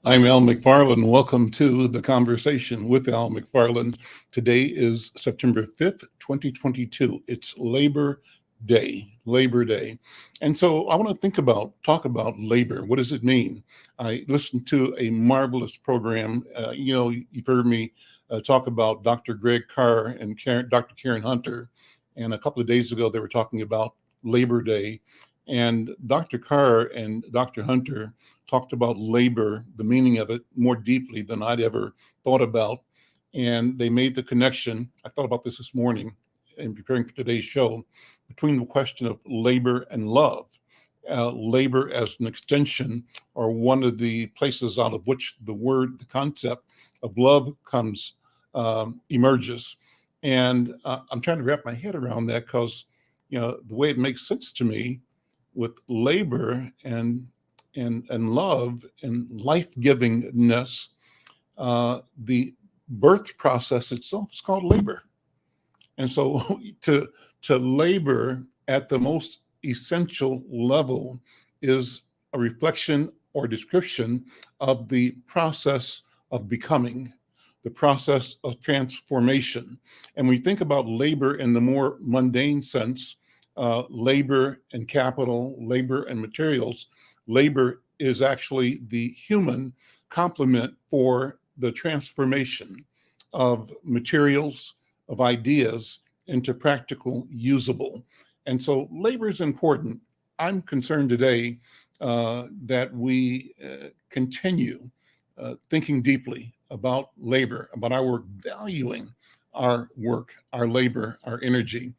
I'm Al McFarlane. Welcome to The Conversation with Al McFarlane. Today is September 5th, 2022. It's Labor Day, Labor Day. And so I want to talk about labor. What does it mean? I listened to a marvelous program. You've heard me talk about Dr. Greg Carr and Dr. Karen Hunter. And a couple of days ago, they were talking about Labor Day. And Dr. Carr and Dr. Hunter talked about labor, the meaning of it, more deeply than I'd ever thought about. And they made the connection. I thought about this morning in preparing for today's show, between the question of labor and love. Labor as an extension, or one of the places out of which the concept of love emerges. And I'm trying to wrap my head around that because, the way it makes sense to me with labor and love and life-givingness, the birth process itself is called labor. And so to labor at the most essential level is a reflection or description of the process of becoming, the process of transformation. And when you think about labor in the more mundane sense, labor and capital, labor and materials, labor is actually the human complement for the transformation of materials, of ideas into practical, usable. And so labor is important. I'm concerned today that we continue thinking deeply about labor, about our work, valuing our work, our labor, our energy.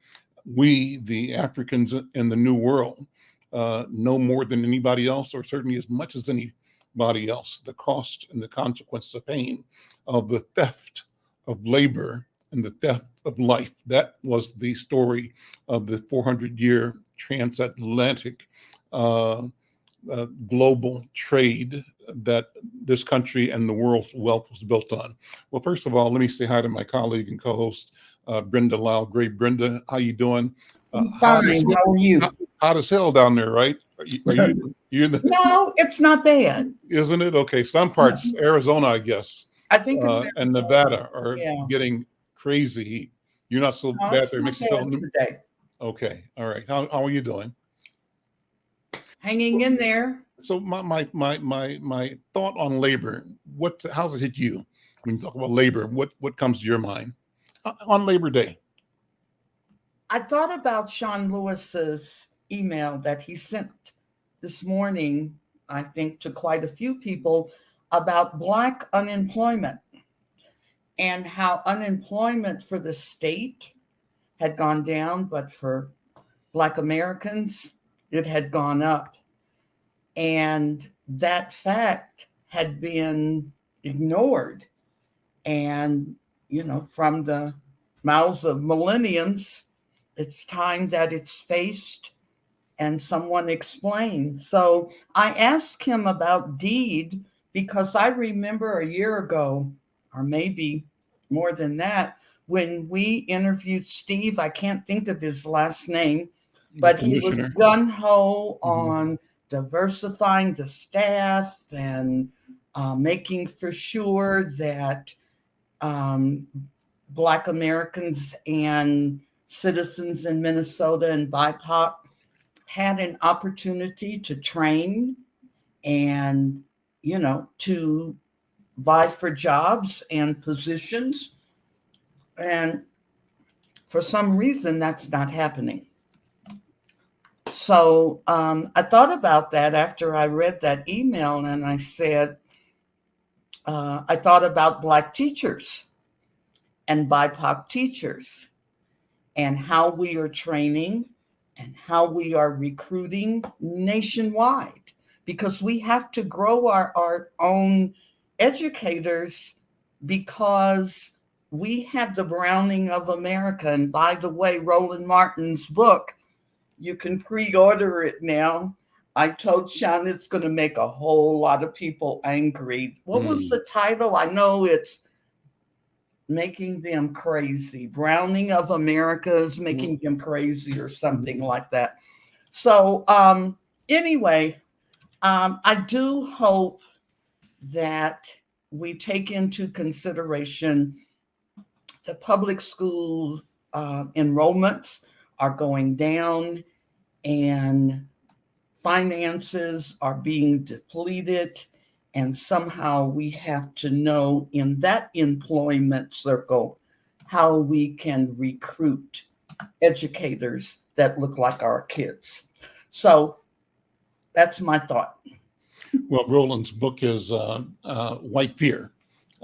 We, the Africans in the New World, know more than anybody else, or certainly as much as anybody else, the cost and the consequence of pain of the theft of labor and the theft of life. That was the story of the 400-year transatlantic global trade that this country and the world's wealth was built on. Well, first of all, let me say hi to my colleague and co-host, Brenda Lyle-Gray. Brenda, how you doing? Fine. How are you? Hot as hell down there, right? Are you in the? No, it's not bad. Isn't it? Okay, some parts, Arizona, I guess, I think it's and Nevada are yeah. getting crazy heat. You're not so No, bad it's there, not Mexico. bad today. Okay, all right. How are you doing? Hanging in there. So my thought on labor. How's it hit you when you talk about labor? What comes to your mind on Labor Day? I thought about Sean Lewis's email that he sent this morning, I think, to quite a few people about Black unemployment and how unemployment for the state had gone down, but for Black Americans, it had gone up. And that fact had been ignored. And, from the mouths of millenniums, it's time that it's faced and someone explained. So I asked him about deed because I remember a year ago, or maybe more than that, when we interviewed Steve. I can't think of his last name, but he was gung-ho on diversifying the staff and making for sure that Black Americans and citizens in Minnesota and BIPOC had an opportunity to train and, to vie for jobs and positions. And for some reason, that's not happening. So I thought about that after I read that email, and I said, I thought about Black teachers and BIPOC teachers and how we are training and how we are recruiting nationwide, because we have to grow our own educators, because we have the browning of America. And by the way, Roland Martin's book, you can pre-order it now. I told Sean it's going to make a whole lot of people angry. What was the title? I know it's Making Them Crazy. Browning of America is Making Them Crazy, or something like that. So anyway, I do hope that we take into consideration the public school enrollments are going down and finances are being depleted. And somehow we have to know in that employment circle how we can recruit educators that look like our kids. So that's my thought. Well, Roland's book is White Fear.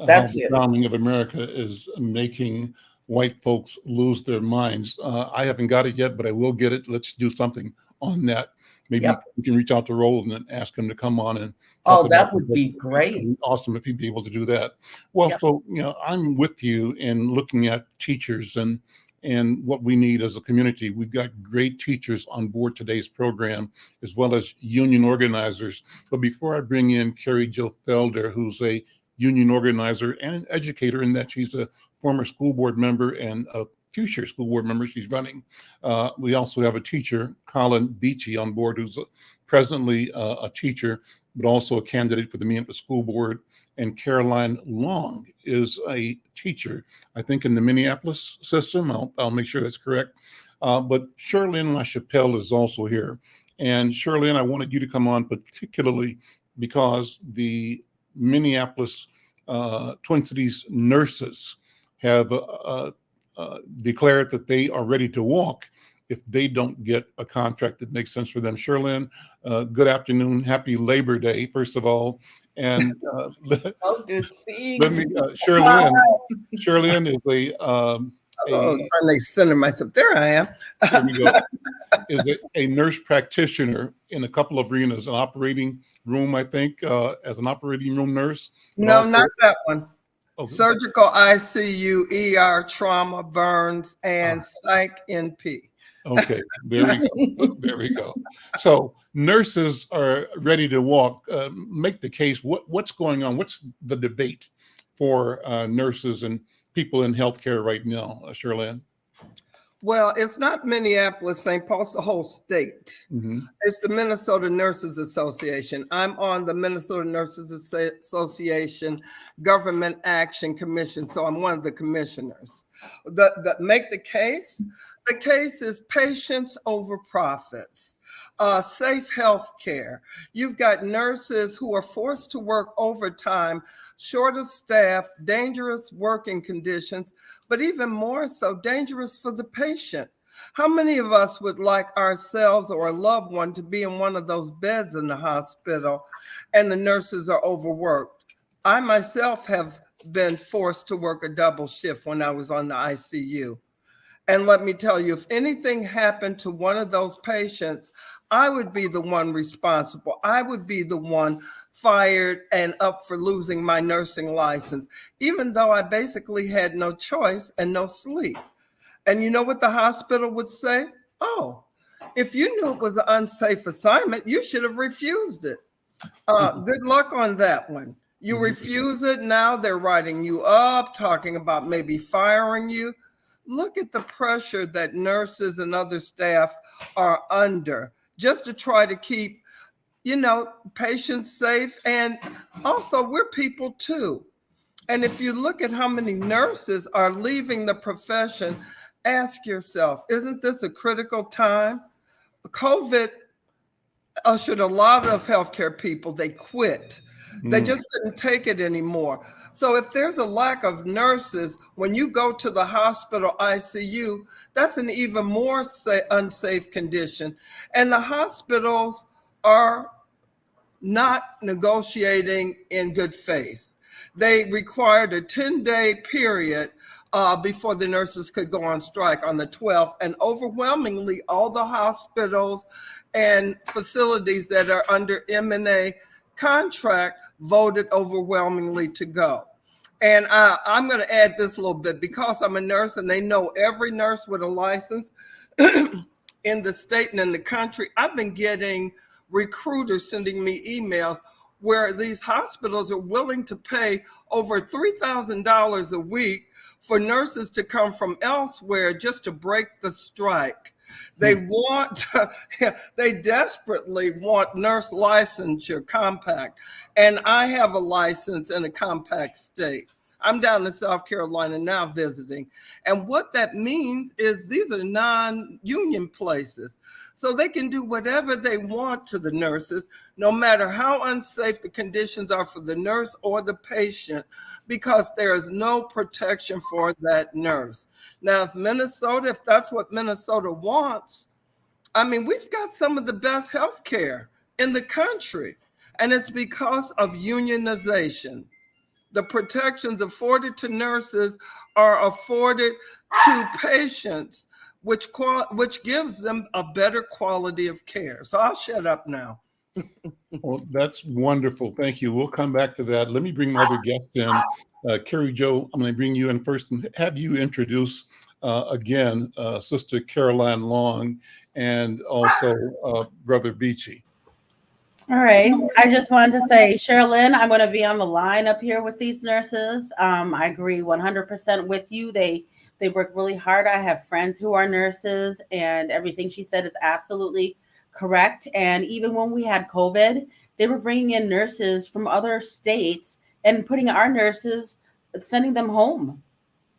That's How the it. Founding of America is making white folks lose their minds. I haven't got it yet, but I will get it. Let's do something on that. Maybe Yep. we can reach out to Roland and ask him to come on and Oh, talk that about would the be book. great. It'd be awesome if he'd be able to do that. Well, Yep. so I'm with you in looking at teachers and what we need as a community. We've got great teachers on board today's program, as well as union organizers. But before I bring in Carrie Jo Felder, who's a union organizer and an educator in that she's a former school board member and a future school board member she's running. We also have a teacher, Colin Beachy, on board, who's presently a teacher, but also a candidate for the Minneapolis School Board. And Caroline Long is a teacher, I think, in the Minneapolis system. I'll make sure that's correct. But Shirlynn LaChapelle is also here. And Shirlynn, I wanted you to come on particularly because the Minneapolis Twin Cities nurses have declared that they are ready to walk if they don't get a contract that makes sense for them. Shirlynn, good afternoon. Happy Labor Day, first of all. And Oh, good seeing let me, you. Shirlynn is trying to center myself. There I am. there we go, is a nurse practitioner in a couple of arenas, an operating room, I think, as an operating room nurse. No, also, not that one. oh, Surgical ICU, ER, trauma, burns, and psych NP. Okay, there we go. There we go. So nurses are ready to walk. Make the case. What's going on? What's the debate for nurses and people in healthcare right now, Shirlynn? Well, it's not Minneapolis, St. Paul, it's the whole state. Mm-hmm. It's the Minnesota Nurses Association. I'm on the Minnesota Nurses Association Government Action Commission, so I'm one of the commissioners. Make the case. The case is patients over profits, safe health care. You've got nurses who are forced to work overtime, short of staff, dangerous working conditions, but even more so dangerous for the patient. How many of us would like ourselves or a loved one to be in one of those beds in the hospital and the nurses are overworked? I myself have been forced to work a double shift when I was on the ICU. And let me tell you, if anything happened to one of those patients, I would be the one responsible. I would be the one fired and up for losing my nursing license, even though I basically had no choice and no sleep. And you know what the hospital would say? Oh, if you knew it was an unsafe assignment, you should have refused it. Good luck on that one. You refuse it, now they're writing you up, talking about maybe firing you. Look at the pressure that nurses and other staff are under just to try to keep, patients safe. And also, we're people too. And if you look at how many nurses are leaving the profession, ask yourself, isn't this a critical time? COVID ushered a lot of healthcare people, they quit. They just couldn't take it anymore. So if there's a lack of nurses, when you go to the hospital ICU, that's an even more unsafe condition. And the hospitals are not negotiating in good faith. They required a 10-day period before the nurses could go on strike on the 12th. And overwhelmingly, all the hospitals and facilities that are under M&A contract voted overwhelmingly to go. And I'm going to add this a little bit because I'm a nurse and they know every nurse with a license in the state and in the country. I've been getting recruiters sending me emails where these hospitals are willing to pay over $3,000 a week for nurses to come from elsewhere just to break the strike. They want, they desperately want nurse licensure compact. And I have a license in a compact state. I'm down in South Carolina now visiting. And what that means is these are non-union places. So they can do whatever they want to the nurses, no matter how unsafe the conditions are for the nurse or the patient, because there is no protection for that nurse. Now, if that's what Minnesota wants, I mean, we've got some of the best health care in the country, and it's because of unionization. The protections afforded to nurses are afforded to patients, which gives them a better quality of care. So I'll shut up now. Well, that's wonderful. Thank you. We'll come back to that. Let me bring my other guest in. Carrie Jo, I'm going to bring you in first and have you introduce again Sister Caroline Long and also Brother Beachy. All right. I just wanted to say, Shirlynn, I'm going to be on the line up here with these nurses. I agree 100% with you. They work really hard. I have friends who are nurses, and everything she said is absolutely correct. And even when we had COVID, they were bringing in nurses from other states and putting our nurses, sending them home.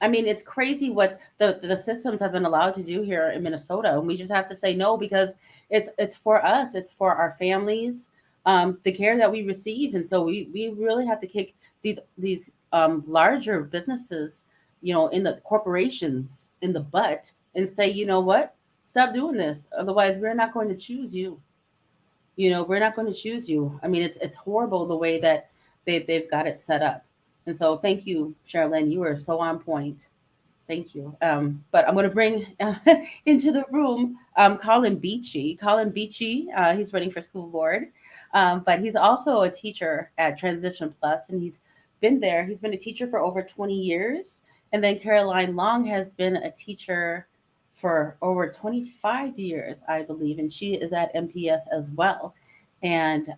I mean, it's crazy what the systems have been allowed to do here in Minnesota. And we just have to say no, because it's for us. It's for our families, the care that we receive. And so we really have to kick these larger businesses, in the corporations in the butt and say, you know what, stop doing this. Otherwise, we're not going to choose you. We're not going to choose you. I mean, it's horrible the way that they've got it set up. And so thank you, Shirlynn. You were so on point. Thank you. But I'm going to bring into the room Colin Beachy. Colin Beachy, he's running for school board, but he's also a teacher at Transition Plus, and he's been there. He's been a teacher for over 20 years. And then Caroline Long has been a teacher for over 25 years, I believe, and she is at MPS as well. And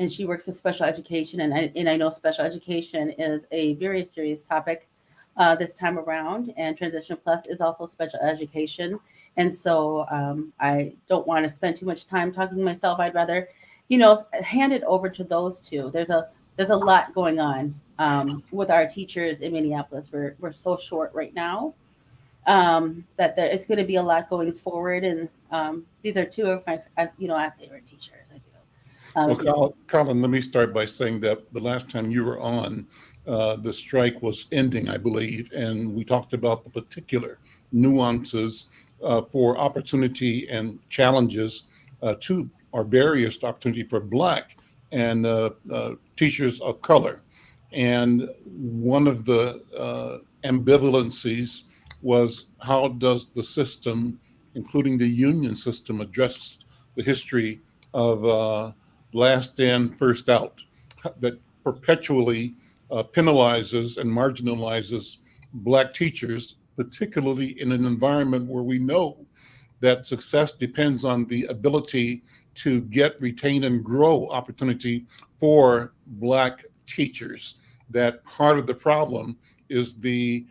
she works with special education, and I know special education is a very serious topic this time around, and Transition Plus is also special education. And so I don't want to spend too much time talking myself. I'd rather, hand it over to those two. There's a lot going on with our teachers in Minneapolis. We're so short right now that it's going to be a lot going forward. And these are two of my, my favorite teachers. Well, Colin, let me start by saying that the last time you were on, the strike was ending, I believe, and we talked about the particular nuances for opportunity and challenges to or barriers to opportunity for Black and teachers of color. And one of the ambivalencies was, how does the system, including the union system, address the history of last in, first out, that perpetually penalizes and marginalizes Black teachers, particularly in an environment where we know that success depends on the ability to get, retain, and grow opportunity for Black teachers. That part of the problem is the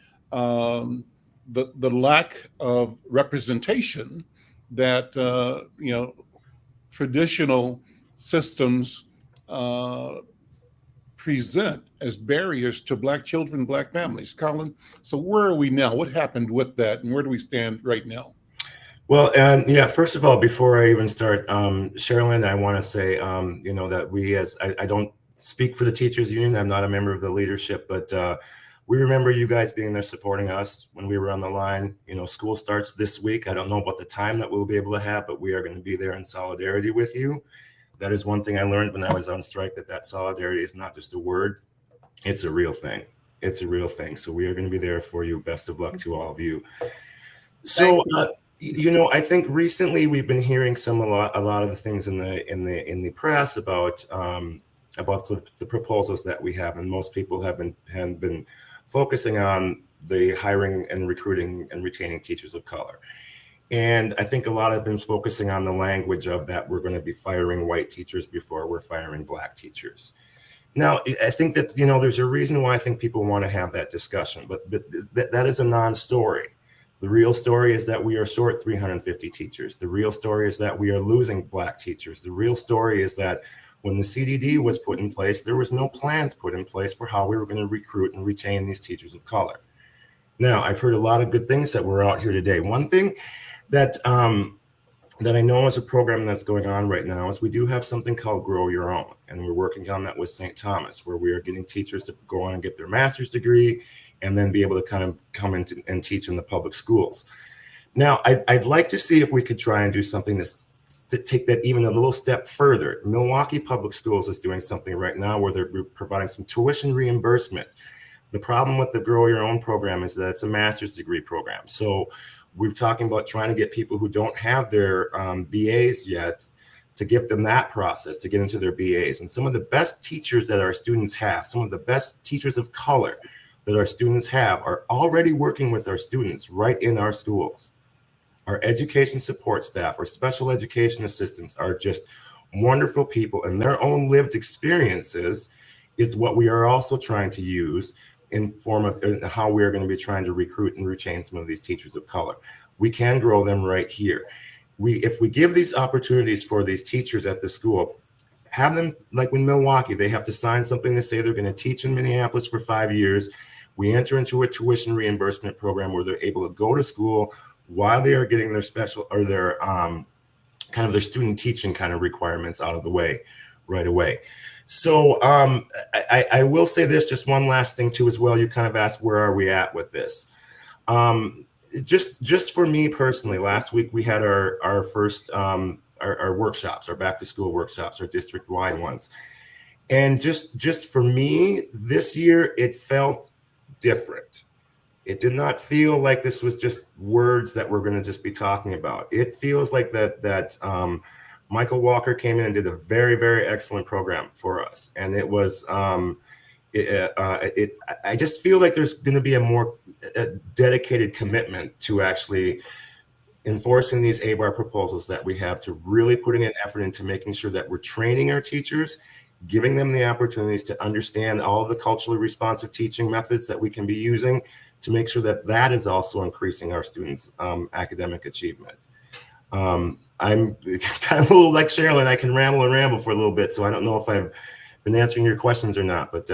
lack of representation that traditional systems present as barriers to Black children, Black families. Colin, so where are we now? What happened with that, and where do we stand right now? Well, and yeah, first of all, before I even start, Shirlynn, I want to say, that I don't speak for the teachers union. I'm not a member of the leadership, but we remember you guys being there supporting us when we were on the line. School starts this week. I don't know about the time that we'll be able to have, but we are going to be there in solidarity with you. That is one thing I learned when I was on strike, that solidarity is not just a word. It's a real thing. It's a real thing. So we are going to be there for you. Best of luck to all of you. So, I think recently we've been hearing a lot of the things in the press about the proposals that we have, and most people have been focusing on the hiring and recruiting and retaining teachers of color. And I think a lot have been focusing on the language of that we're going to be firing white teachers before we're firing Black teachers. Now, I think that, there's a reason why I think people want to have that discussion, but that is a non-story. The real story is that we are short 350 teachers. The real story is that we are losing Black teachers. The real story is that when the CDD was put in place, there was no plans put in place for how we were going to recruit and retain these teachers of color. Now, I've heard a lot of good things that were out here today. One thing that that I know is a program that's going on right now is we do have something called Grow Your Own, and we're working on that with St. Thomas, where we are getting teachers to go on and get their master's degree and then be able to kind of come in and teach in the public schools. Now, I'd like to see if we could try and do something to take that even a little step further. Milwaukee Public Schools is doing something right now where they're providing some tuition reimbursement. The problem with the Grow Your Own program is that it's a master's degree program. So we're talking about trying to get people who don't have their BAs yet to give them that process to get into their BAs. And some of the best teachers that our students have, some of the best teachers of color that our students have are already working with our students right in our schools. Our education support staff, our special education assistants are just wonderful people, and their own lived experiences is what we are also trying to use in form of how we're going to be trying to recruit and retain some of these teachers of color. We can grow them right here. If we give these opportunities for these teachers at the school, have them, like in Milwaukee, they have to sign something to say they're going to teach in Minneapolis for 5 years. We enter into a tuition reimbursement program where they're able to go to school while they are getting their special or their kind of their student teaching kind of requirements out of the way right away. So I will say this, just one last thing too as well. You kind of asked, where are we at with this? Just for me personally, last week we had our first our workshops, our back to school workshops, our district wide ones. And just for me this year, it felt different. It did not feel like this was just words that we're going to just be talking about. It feels like that Michael Walker came in and did a very, very excellent program for us. And it was, I just feel like there's going to be a more dedicated commitment to actually enforcing these ABAR proposals that we have, to really putting an effort into making sure that we're training our teachers, giving them the opportunities to understand all of the culturally responsive teaching methods that we can be using to make sure that that is also increasing our students' academic achievement. I'm kind of a little like Shirlynn. I can ramble and ramble for a little bit, so I don't know if I've been answering your questions or not. But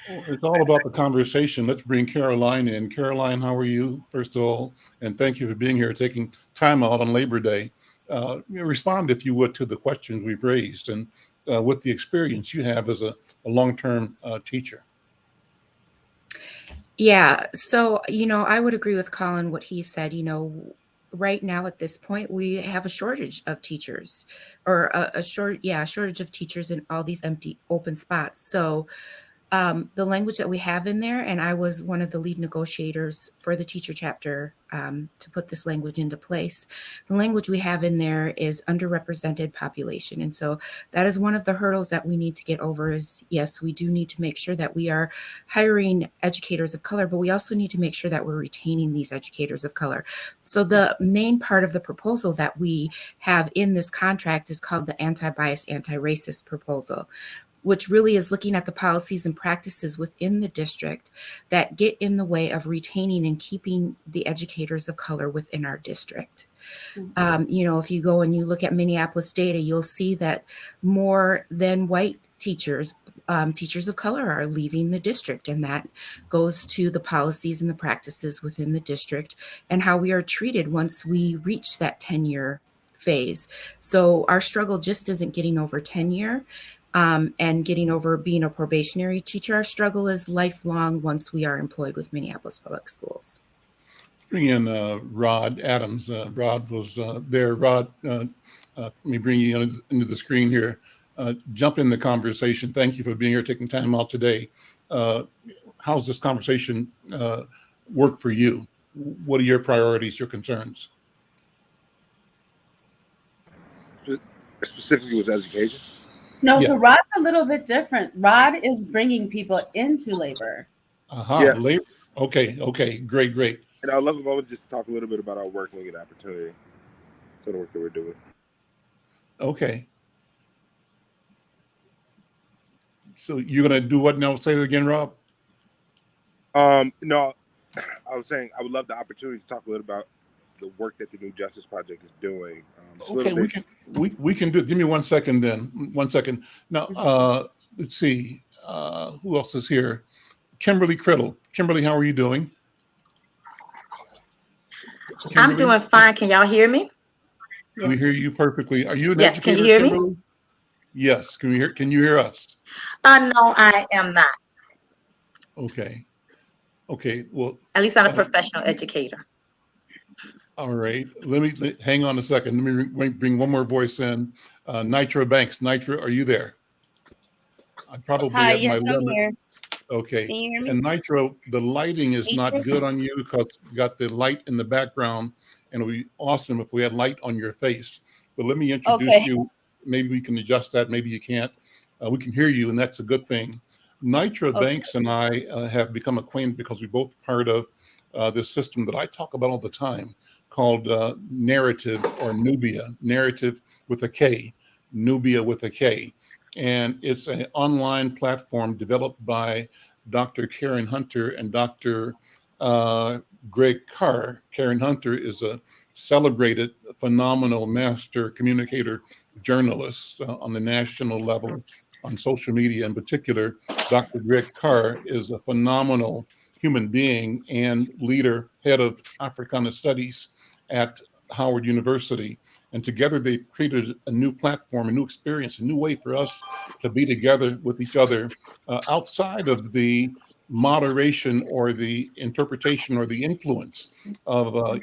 it's all about the conversation. Let's bring Caroline in. Caroline, how are you, first of all? And thank you for being here, taking time out on Labor Day. Respond, if you would, to the questions we've raised, and with the experience you have as a long-term teacher. Yeah. So, I would agree with Colin, what he said. Right now at this point, we have a shortage of teachers, or a shortage of teachers in all these empty open spots. So the language that we have in there, and I was one of the lead negotiators for the teacher chapter to put this language into place. The language we have in there is underrepresented population. And so that is one of the hurdles that we need to get over is, yes, we do need to make sure that we are hiring educators of color, but we also need to make sure that we're retaining these educators of color. So the main part of the proposal that we have in this contract is called the anti-bias, anti-racist proposal, which really is looking at the policies and practices within the district that get in the way of retaining and keeping the educators of color within our district. If you go and you look at Minneapolis data, you'll see that more than white teachers, teachers of color are leaving the district, and that goes to the policies and the practices within the district and how we are treated once we reach that tenure phase. So our struggle just isn't getting over tenure and getting over being a probationary teacher. Our struggle is lifelong once we are employed with Minneapolis Public Schools. Bring in Rod Adams. Rod was there. Rod, let me bring you into the screen here. Jump in the conversation. Thank you for being here, taking time out today. How's this conversation work for you? What are your priorities, your concerns? Specifically with education? No, Yeah. so Rod's a little bit different. Rod is bringing people into labor. Yeah. Labor. Okay. Great. And I'd love to just talk a little bit about our work and get opportunity. So the work that we're doing. Okay. So you're gonna do what now? Say it again, Rob. No, I was saying I would love the opportunity to talk a little about the work that the New Justice Project is doing. Okay, we can do it. Give me 1 second then. 1 second. Now, let's see. Who else is here? Kimberly Criddle. Kimberly, how are you doing? Kimberly? I'm doing fine. Can y'all hear me? We hear you perfectly. Are you an Yes, educator, can you hear me? Kimberly? Yes. Can you hear us? No, I am not. Okay. Okay. Well, At least I'm a professional educator. all right. Hang on a second. Let me bring one more voice in. Nitra Banks. Nitra, are you there? I probably Hi, have yes, my I'm limit. here. Okay. Can you hear me? And Nitro, the lighting is not Nitra? good on you because you got the light in the background, and it would be awesome if we had light on your face. But let me introduce Okay. you. Maybe we can adjust that. Maybe you can't. We can hear you, and that's a good thing. Nitra Okay. Banks and I have become acquainted because we're both part of this system that I talk about all the time called Narrative or Nubia, Narrative with a K, Nubia with a K. And it's an online platform developed by Dr. Karen Hunter and Dr. Greg Carr. Karen Hunter is a celebrated, phenomenal master communicator journalist on the national level on social media in particular. Dr. Greg Carr is a phenomenal human being and leader, head of Africana Studies at Howard University. And together they created a new platform, a new experience, a new way for us to be together with each other outside of the moderation or the interpretation or the influence of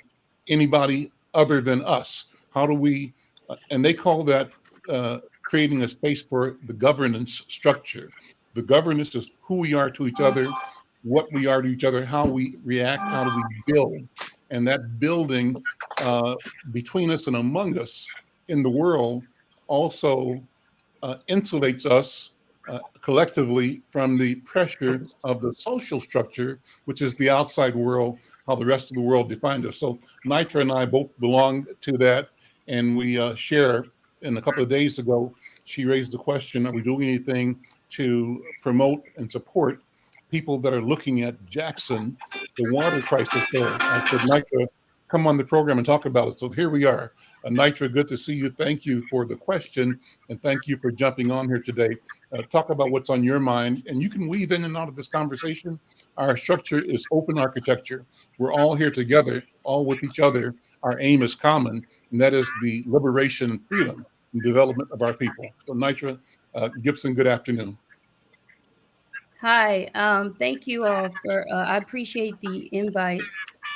anybody other than us. How do we, and they call that creating a space for the governance structure. The governance is who we are to each other, what we are to each other, how we react, how do we build. And that building between us and among us in the world also insulates us collectively from the pressure of the social structure, which is the outside world, how the rest of the world defines us. So Nitra and I both belong to that, and we share. And a couple of days ago, she raised the question, are we doing anything to promote and support people that are looking at Jackson, the water crisis there? I said, Nitra, come on the program and talk about it. So here we are. Nitra, good to see you. Thank you for the question, and thank you for jumping on here today. Talk about what's on your mind, and you can weave in and out of this conversation. Our structure is open architecture. We're all here together, all with each other. Our aim is common, and that is the liberation and freedom and development of our people. So Nitra, Gipson, good afternoon. Hi, thank you all for, I appreciate the invite.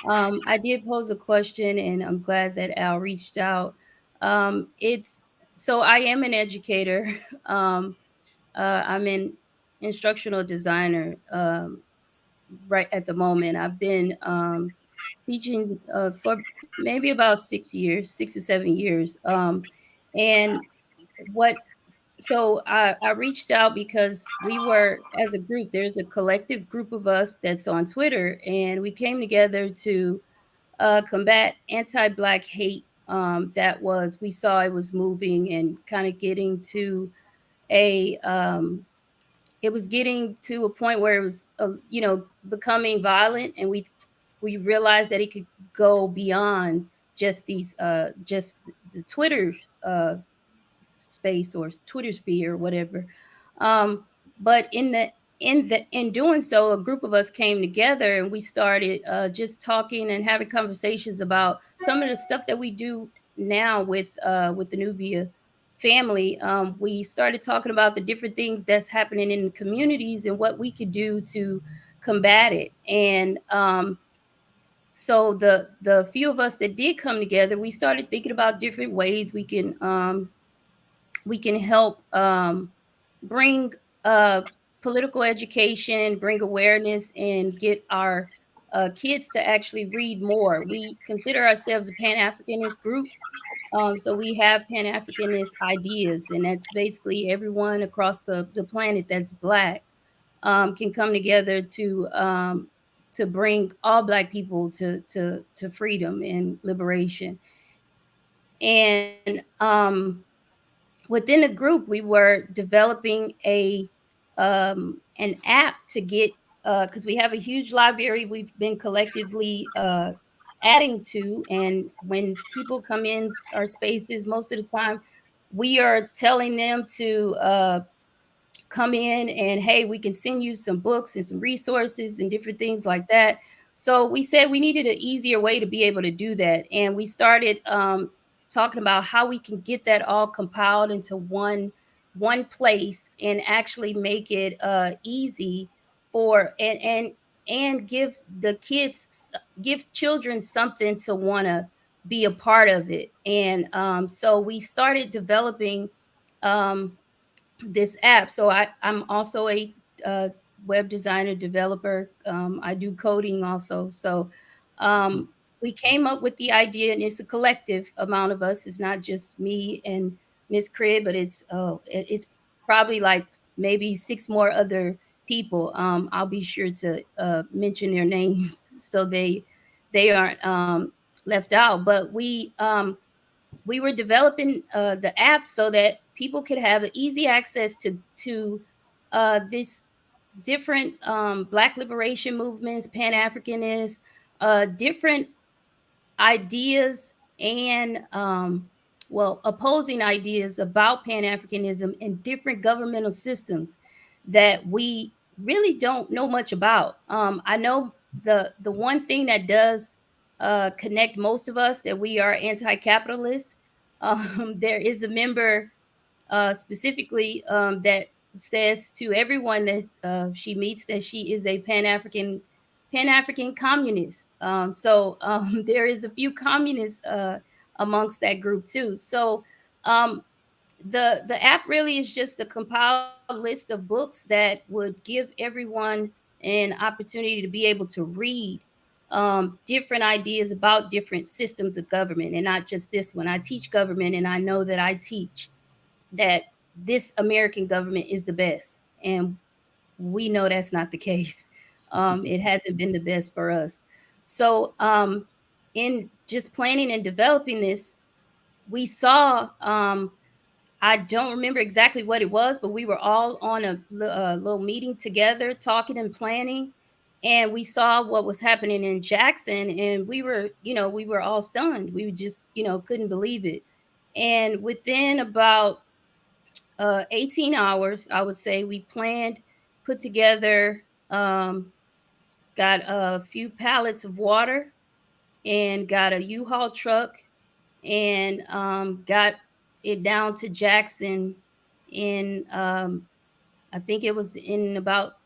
I did pose a question and I'm glad that Al reached out. So I am an educator. I'm an instructional designer right at the moment. I've been teaching for maybe about 6 years, 6 to 7 years. And so I reached out because we were, as a group, there's a collective group of us that's on Twitter, and we came together to combat anti-Black hate. We saw it was moving and kind of getting to it was getting to a point where it was, becoming violent, and we realized that it could go beyond just just the Twitter space or Twitter sphere or whatever. But in doing so, a group of us came together and we started just talking and having conversations about some of the stuff that we do now with the Nubia family. We started talking about the different things that's happening in the communities and what we could do to combat it. And so the few of us that did come together, we started thinking about different ways we can help bring political education, bring awareness, and get our kids to actually read more. We consider ourselves a Pan-Africanist group. So we have Pan-Africanist ideas, and that's basically everyone across the planet that's Black can come together to bring all Black people to freedom and liberation. And within the group, we were developing an app to get because we have a huge library we've been collectively adding to. And when people come in our spaces, most of the time we are telling them to come in and, hey, we can send you some books and some resources and different things like that. So we said we needed an easier way to be able to do that. And we started talking about how we can get that all compiled into one place and actually make it easy for and give the kids, give children something to want to be a part of it. And so we started developing this app. So I'm also a web designer, developer. I do coding also. So we came up with the idea, and it's a collective amount of us. It's not just me and Miss Crib, but it's probably like maybe 6 more other people. I'll be sure to mention their names so they aren't left out. But we were developing the app so that people could have easy access to this different Black liberation movements, Pan-Africanists, different ideas and opposing ideas about Pan-Africanism and different governmental systems that we really don't know much about. I know the one thing that does connect most of us, that we are anti-capitalist. There is a member specifically that says to everyone that she meets that she is a Pan-African communist. So there is a few communists amongst that group too. So the app really is just a compiled list of books that would give everyone an opportunity to be able to read different ideas about different systems of government, and not just this one. I teach government, and I know that I teach that this American government is the best, and we know that's not the case. It hasn't been the best for us. So in just planning and developing this, we saw I don't remember exactly what it was, but we were all on a little meeting together, talking and planning. And we saw what was happening in Jackson, and we were all stunned. We just, couldn't believe it. And within about 18 hours, I would say, we planned, put together, got a few pallets of water and got a U-Haul truck and got it down to Jackson in I think it was in about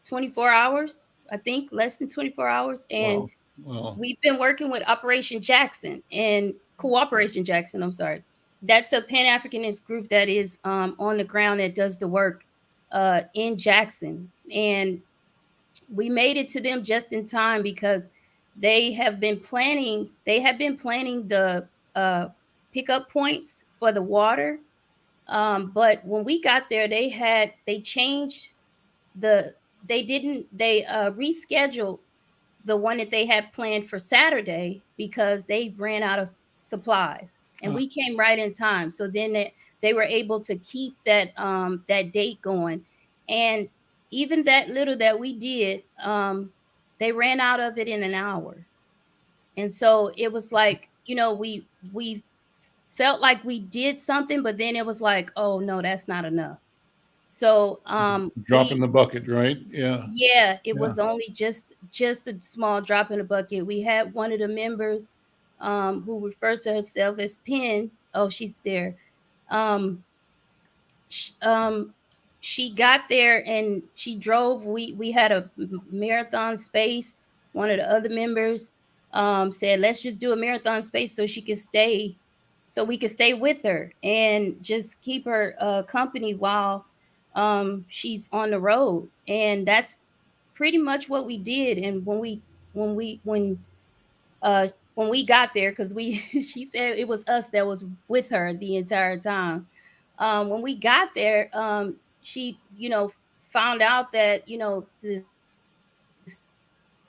24 hours. I think less than 24 hours. And Wow. we've been working with Operation Jackson and Cooperation Jackson. I'm sorry. That's a Pan-Africanist group that is on the ground that does the work in Jackson. And we made it to them just in time because they have been planning the pickup points for the water. But when we got there, they rescheduled the one that they had planned for Saturday because they ran out of supplies, and we came right in time. So then they were able to keep that date going. And even that little that we did, they ran out of it in an hour. And so it was like, we felt like we did something, but then it was like, oh no, that's not enough. So Drop in the bucket, right? Yeah. Yeah, it was only just a small drop in the bucket. We had one of the members who refers to herself as Penn. Oh, she's there. She got there and she drove. We had a marathon space. One of the other members said, let's just do a marathon space so she could stay, so we could stay with her and just keep her company while she's on the road. And that's pretty much what we did. And when we got there, because she said it was us that was with her the entire time. When we got there, she found out that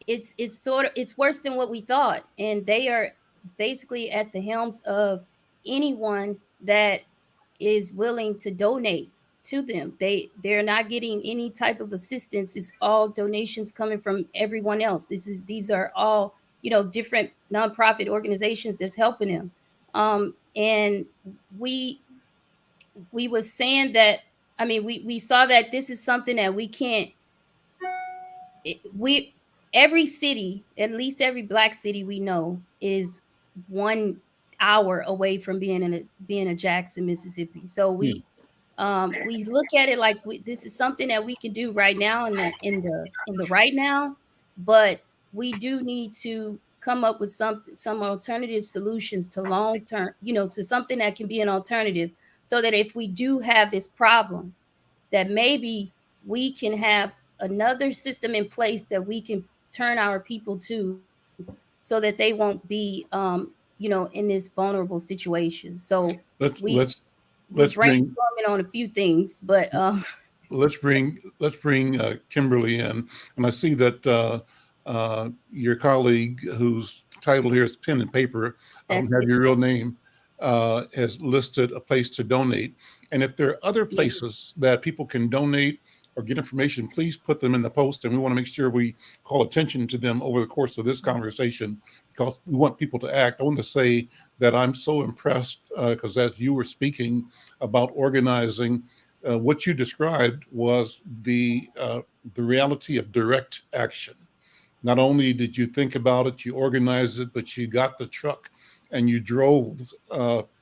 it's worse than what we thought, and they are basically at the helms of anyone that is willing to donate. to them. They're not getting any type of assistance. It's all donations coming from everyone else. These are all, you know, different nonprofit organizations that's helping them. And we was saying that, I mean, we saw that this is something that we can't, we every city, at least every Black city we know, is 1 hour away from being a Jackson, Mississippi. So we look at it like this is something that we can do right now in the right now, but we do need to come up with some alternative solutions to long term, you know, to something that can be an alternative, so that if we do have this problem, that maybe we can have another system in place that we can turn our people to, so that they won't be, you know, in this vulnerable situation. So let's we're bring brainstorming on a few things, but let's bring Kimberly in, and I see that your colleague, whose title here is pen and paper, I don't have your real name, has listed a place to donate. And if there are other places that people can donate or get information, please put them in the post, and we want to make sure we call attention to them over the course of this conversation, because we want people to act. I want to say that I'm so impressed, because as you were speaking about organizing, what you described was the reality of direct action. Not only did you think about it, you organized it, but you got the truck and you drove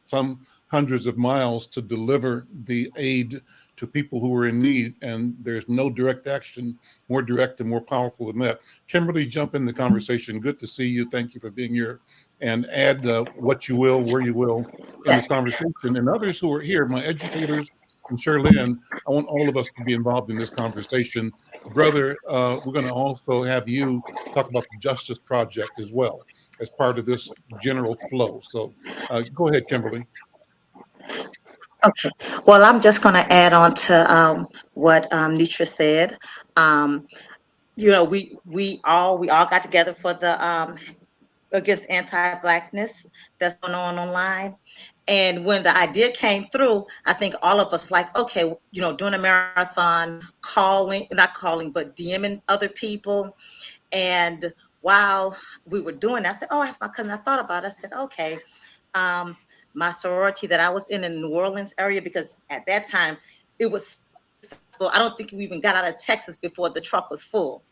some hundreds of miles to deliver the aid to people who were in need. And there's no direct action more direct and more powerful than that. Kimberly, jump in the conversation. Good to see you. Thank you for being here. And add what you will, where you will in this conversation. And others who are here, my educators and Shirlynn, I want all of us to be involved in this conversation. Brother, we're going to also have you talk about the Justice Project as well as part of this general flow. So go ahead, Kimberly. Okay. Well, I'm just going to add on to what Nitra said. You know, we all got together for the against anti-Blackness that's going on online. And when the idea came through, I think all of us like, okay, you know, doing a marathon, not calling, but DMing other people. And while we were doing that, I said, oh, my cousin, I thought about it. I said, okay, my sorority that I was in the New Orleans area, because at that time it was, I don't think we even got out of Texas before the truck was full.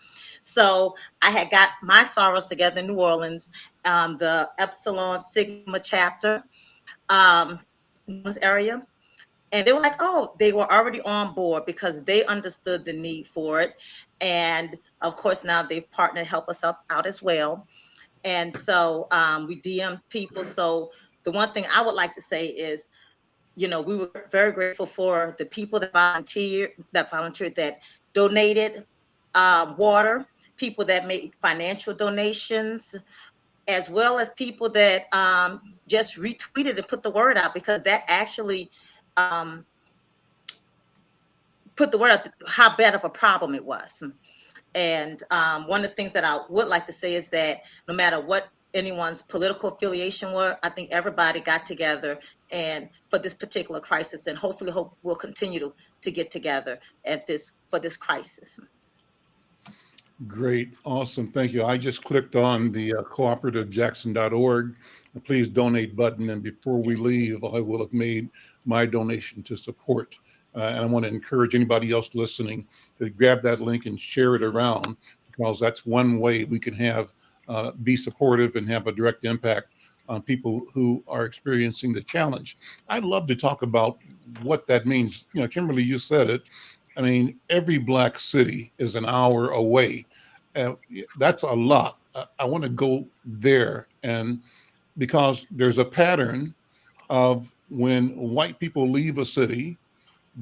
So I had got my sorors together in New Orleans, the Epsilon Sigma chapter area. And they were like, oh, they were already on board because they understood the need for it. And of course, now they've partnered to help us out as well. And so we DM people. So the one thing I would like to say is, you know, we were very grateful for the people that volunteered, that donated water, people that made financial donations, as well as people that just retweeted and put the word out, because that actually put the word out how bad of a problem it was. And one of the things that I would like to say is that no matter what anyone's political affiliation were, I think everybody got together and for this particular crisis, and hopefully we'll continue to get together for this crisis. Great. Awesome. Thank you. I just clicked on the cooperativejackson.org, the please donate button. And before we leave, I will have made my donation to support. And I want to encourage anybody else listening to grab that link and share it around, because that's one way we can have be supportive and have a direct impact on people who are experiencing the challenge. I'd love to talk about what that means. You know, Kimberly, you said it. I mean, every Black city is an hour away. That's a lot. I want to go there, and because there's a pattern of when white people leave a city,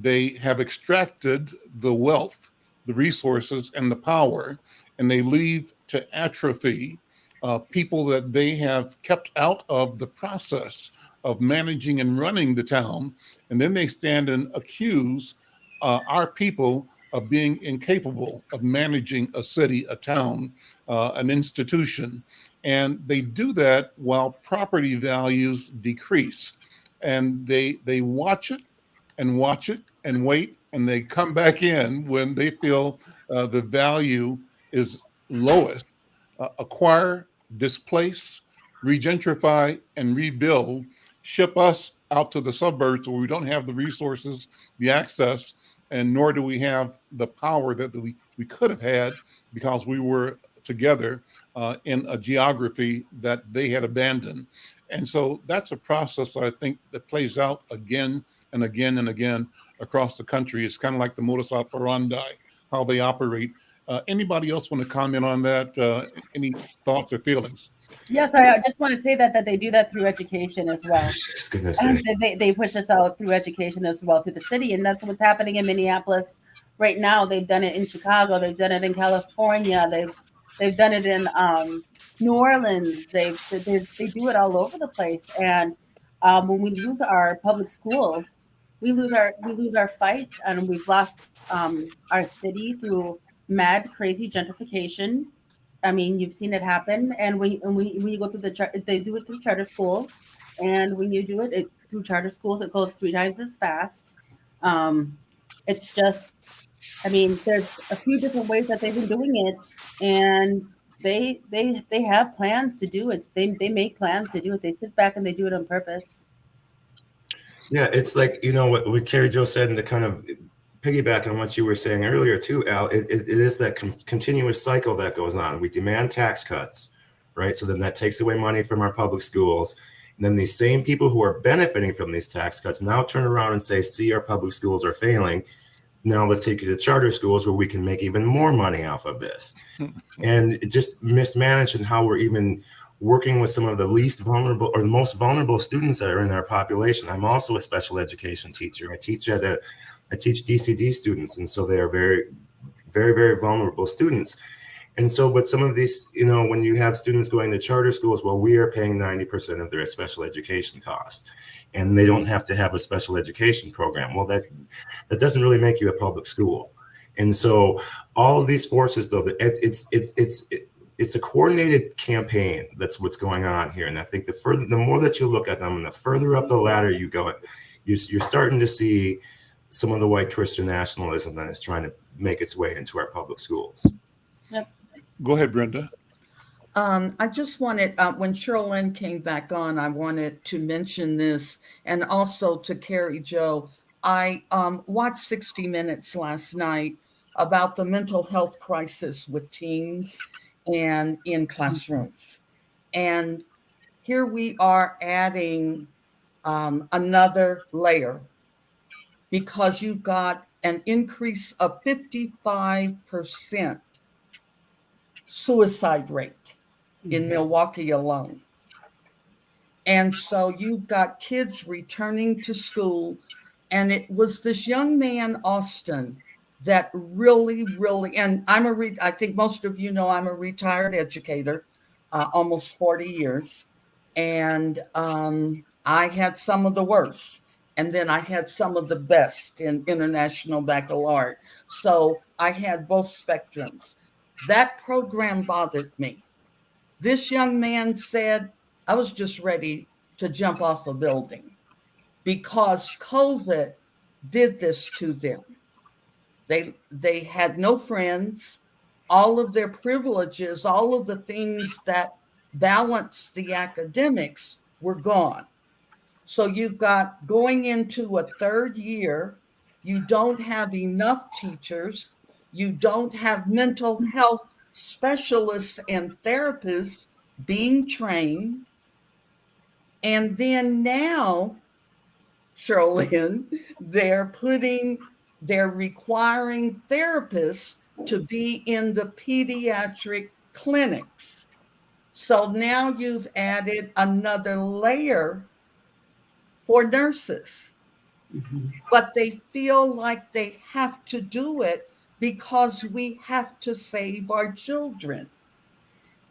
they have extracted the wealth, the resources, and the power, and they leave to atrophy people that they have kept out of the process of managing and running the town. And then they stand and accuse our people of being incapable of managing a city, a town, an institution. And they do that while property values decrease. And they watch it and watch it and wait, and they come back in when they feel the value is lowest. Acquire, displace, regentrify, and rebuild, ship us out to the suburbs where we don't have the resources, the access, and nor do we have the power that we could have had because we were together in a geography that they had abandoned. And so that's a process I think that plays out again and again and again across the country. It's kind of like the modus operandi, how they operate. Anybody else want to comment on that? Any thoughts or feelings? Yes, I just want to say that they do that through education as well. Just gonna say. They push us out through education as well through the city, and that's what's happening in Minneapolis right now. They've done it in Chicago. They've done it in California. They've done it in New Orleans. They do it all over the place. And when we lose our public schools, we lose our fight, and we've lost our city through mad, crazy gentrification. I mean, you've seen it happen. And when you go through they do it through charter schools, and when you do it through charter schools, it goes 3 times as fast. It's just, I mean, there's a few different ways that they've been doing it, and they have plans to do it. They make plans to do it. They sit back and they do it on purpose. Yeah, it's like, what Carrie Jo said, and to kind of piggyback on what you were saying earlier too, Al, it is that continuous cycle that goes on. We demand tax cuts, right? So then that takes away money from our public schools. And then these same people who are benefiting from these tax cuts now turn around and say, see, our public schools are failing. Now let's take you to charter schools where we can make even more money off of this. And it just mismanaged in how we're even working with some of the least vulnerable or the most vulnerable students that are in our population. I'm also a special education teacher. I teach DCD students, and so they are very, very, very vulnerable students. And so, but some of these, when you have students going to charter schools, well, we are paying 90% of their special education costs, and they don't have to have a special education program. Well, that doesn't really make you a public school. And so, all of these forces, though, it's a coordinated campaign. That's what's going on here. And I think the more that you look at them, and the further up the ladder you go, you're starting to see some of the white Christian nationalism that is trying to make its way into our public schools. Yep. Go ahead, Brenda. I just wanted, when Shirlynn came back on, I wanted to mention this, and also to Carrie Jo. I watched 60 Minutes last night about the mental health crisis with teens and in classrooms. And here we are adding another layer, because you've got an increase of 55% suicide rate in Milwaukee alone. And so you've got kids returning to school. And it was this young man, Austin, that really, and I think most of you know I'm a retired educator, almost 40 years. And I had some of the worst. And then I had some of the best in International Baccalaureate. So I had both spectrums. That program bothered me. This young man said, I was just ready to jump off a building because COVID did this to them. They had no friends. All of their privileges, all of the things that balanced the academics were gone. So you've got going into a third year, you don't have enough teachers, you don't have mental health specialists and therapists being trained. And then now, Shirlynn, they're requiring therapists to be in the pediatric clinics. So now you've added another layer for nurses, but they feel like they have to do it because we have to save our children.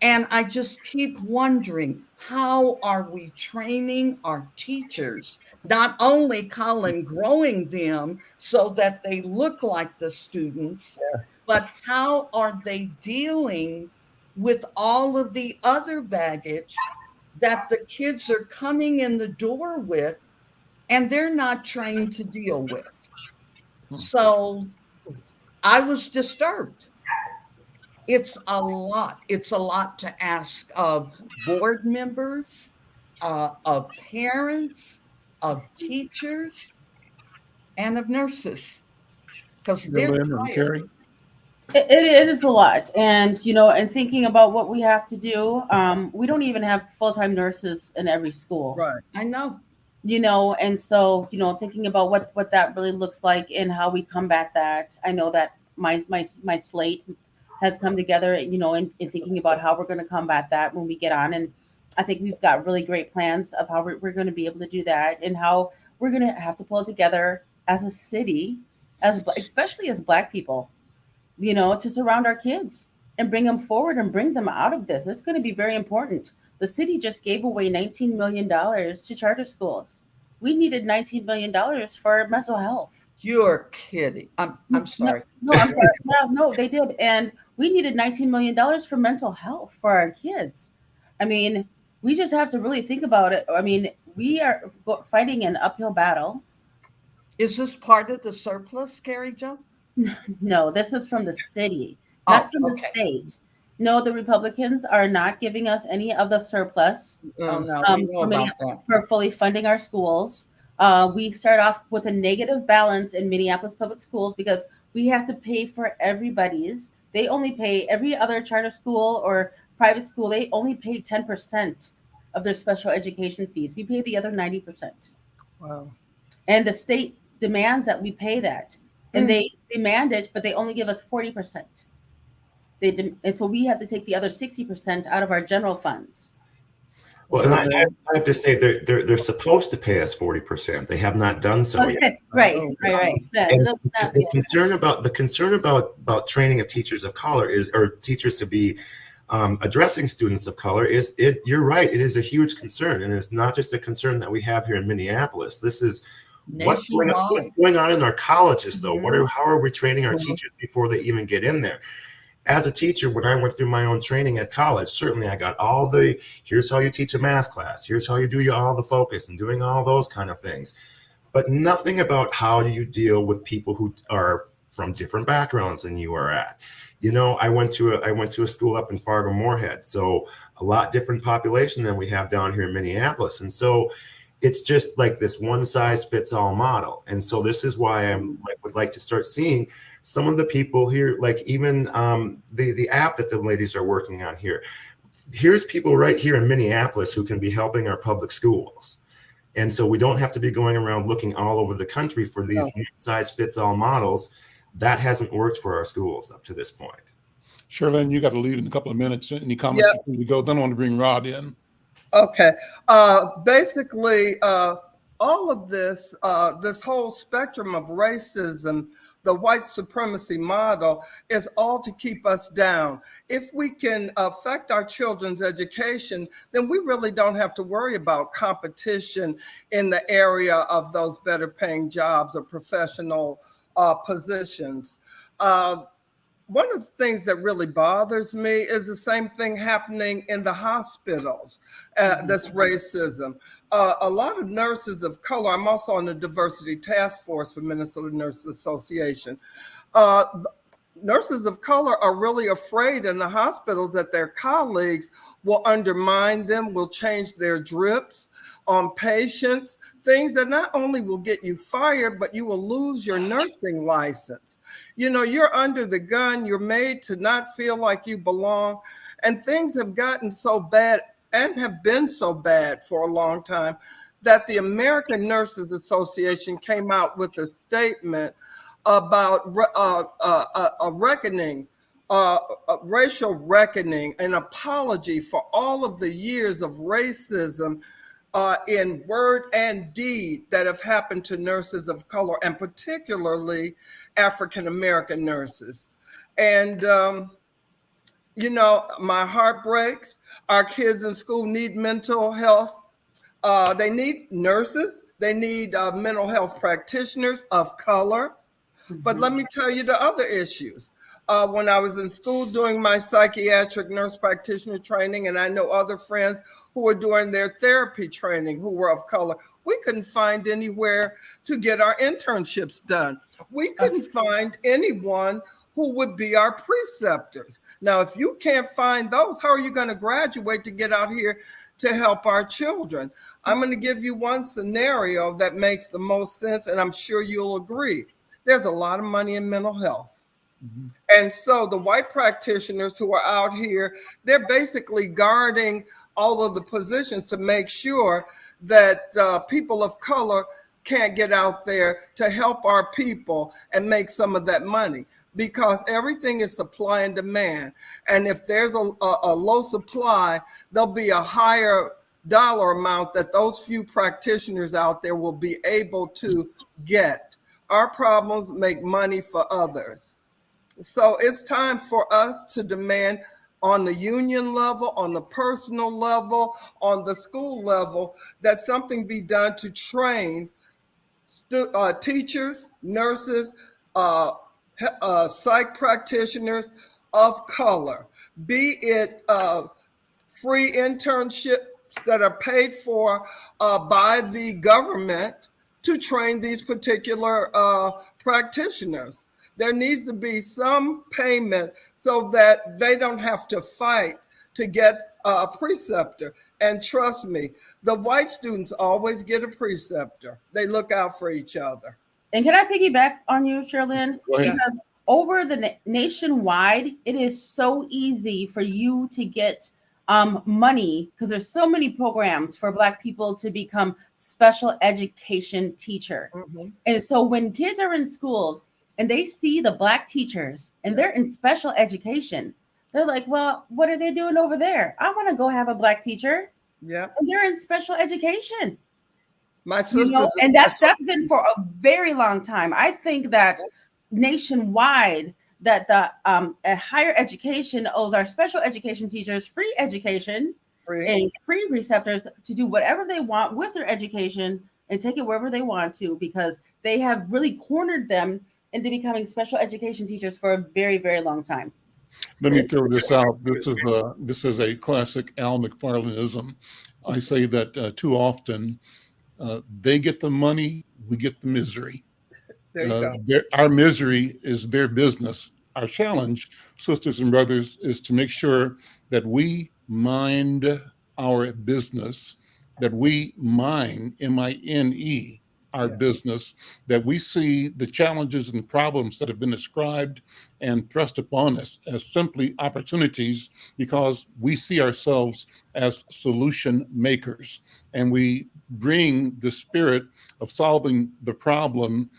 And I just keep wondering, how are we training our teachers, not only, Colin, growing them so that they look like the students, but how are they dealing with all of the other baggage that the kids are coming in the door with, and they're not trained to deal with? So I was disturbed. It's a lot. It's a lot to ask of board members, of parents, of teachers, and of nurses, because they're Shirlynn and tired. Carrie? It is a lot. And, and thinking about what we have to do, we don't even have full-time nurses in every school. Right. I know. And so, thinking about what that really looks like and how we combat that. I know that my slate has come together, in thinking about how we're going to combat that when we get on. And I think we've got really great plans of how we're going to be able to do that, and how we're going to have to pull it together as a city, especially as Black people, to surround our kids and bring them forward and bring them out of this. It's going to be very important. The city just gave away $19 million to charter schools. We needed $19 million for mental health. You're kidding. I'm sorry. No, I'm sorry. No, they did. And we needed $19 million for mental health for our kids. I mean, we just have to really think about it. I mean, we are fighting an uphill battle. Is this part of the surplus, Carrie Jo? No, this was from the city, not from the state. No, the Republicans are not giving us any of the surplus Oh, no, we know about that. for fully funding our schools. We start off with a negative balance in Minneapolis public schools because we have to pay for everybody's. They only pay every other charter school or private school. They only pay 10% of their special education fees. We pay the other 90%. Wow. And the state demands that we pay that. And they demand it, but they only give us 40%. And so we have to take the other 60% out of our general funds. Well, and I have to say they're supposed to pay us 40%. They have not done so yet. Okay. Right. And the concern about training of teachers of color or teachers to be addressing students of color you're right. It is a huge concern, and it's not just a concern that we have here in Minneapolis. This is what's going on in our colleges, though. How are we training our teachers before they even get in there? As a teacher, when I went through my own training at college, certainly I got here's how you teach a math class, here's how you do all the focus and doing all those kind of things, but nothing about how do you deal with people who are from different backgrounds than you are at. I went to a school up in Fargo-Moorhead, so a lot different population than we have down here in Minneapolis, and so it's just like this one-size-fits-all model. And so this is why I would like to start seeing some of the people here, like even the app that the ladies are working on here. Here's people right here in Minneapolis who can be helping our public schools. And so we don't have to be going around looking all over the country for these one-size-fits-all models. That hasn't worked for our schools up to this point. Shirlynn, you got to leave in a couple of minutes. Any comments before we go? Then I want to bring Rod in. Okay. Basically, all of this, this whole spectrum of racism, the white supremacy model, is all to keep us down. If we can affect our children's education, then we really don't have to worry about competition in the area of those better paying jobs or professional positions. One of the things that really bothers me is the same thing happening in the hospitals, this racism. A lot of nurses of color, I'm also on the diversity task force for Minnesota Nurses Association. Nurses of color are really afraid in the hospitals that their colleagues will undermine them, will change their drips on patients, things that not only will get you fired, but you will lose your nursing license. You're under the gun, you're made to not feel like you belong, and things have gotten so bad and have been so bad for a long time that the American Nurses Association came out with a statement about a reckoning, a racial reckoning, an apology for all of the years of racism in word and deed that have happened to nurses of color, and particularly African-American nurses. And, my heart breaks. Our kids in school need mental health. They need nurses. They need mental health practitioners of color. But let me tell you the other issues. When I was in school doing my psychiatric nurse practitioner training, and I know other friends who were doing their therapy training who were of color, We couldn't find anywhere to get our internships done. We couldn't find anyone who would be our preceptors. Now, if you can't find those, how are you going to graduate to get out here to help our children? I'm going to give you one scenario that makes the most sense, and I'm sure you'll agree. There's a lot of money in mental health. Mm-hmm. And so the white practitioners who are out here, they're basically guarding all of the positions to make sure that people of color can't get out there to help our people and make some of that money, because everything is supply and demand. And if there's a low supply, there'll be a higher dollar amount that those few practitioners out there will be able to get. Our problems make money for others. So it's time for us to demand on the union level, on the personal level, on the school level, that something be done to train teachers, nurses, psych practitioners of color, be it free internships that are paid for by the government to train these particular practitioners. There needs to be some payment so that they don't have to fight to get a preceptor. And trust me, the white students always get a preceptor. They look out for each other. And can I piggyback on you, Shirlynn? Because over the nationwide, it is so easy for you to get money, because there's so many programs for Black people to become special education teacher. Mm-hmm. And so when kids are in schools and they see the Black teachers and they're in special education, they're like, well, what are they doing over there? I want to go have a Black teacher. Yeah. And they're in special education. My sister, and that's been for a very long time. I think that nationwide, that the a higher education owes our special education teachers free education and free preceptors to do whatever they want with their education and take it wherever they want to, because they have really cornered them into becoming special education teachers for a very, very long time. Let me throw this out. This is a classic Al McFarlaneism. I say that too often. They get the money, we get the misery. Our misery is their business. Our challenge, sisters and brothers, is to make sure that we mind our business, that we mind, M-I-N-E, our business, that we see the challenges and problems that have been described and thrust upon us as simply opportunities, because we see ourselves as solution makers. And we bring the spirit of solving the problem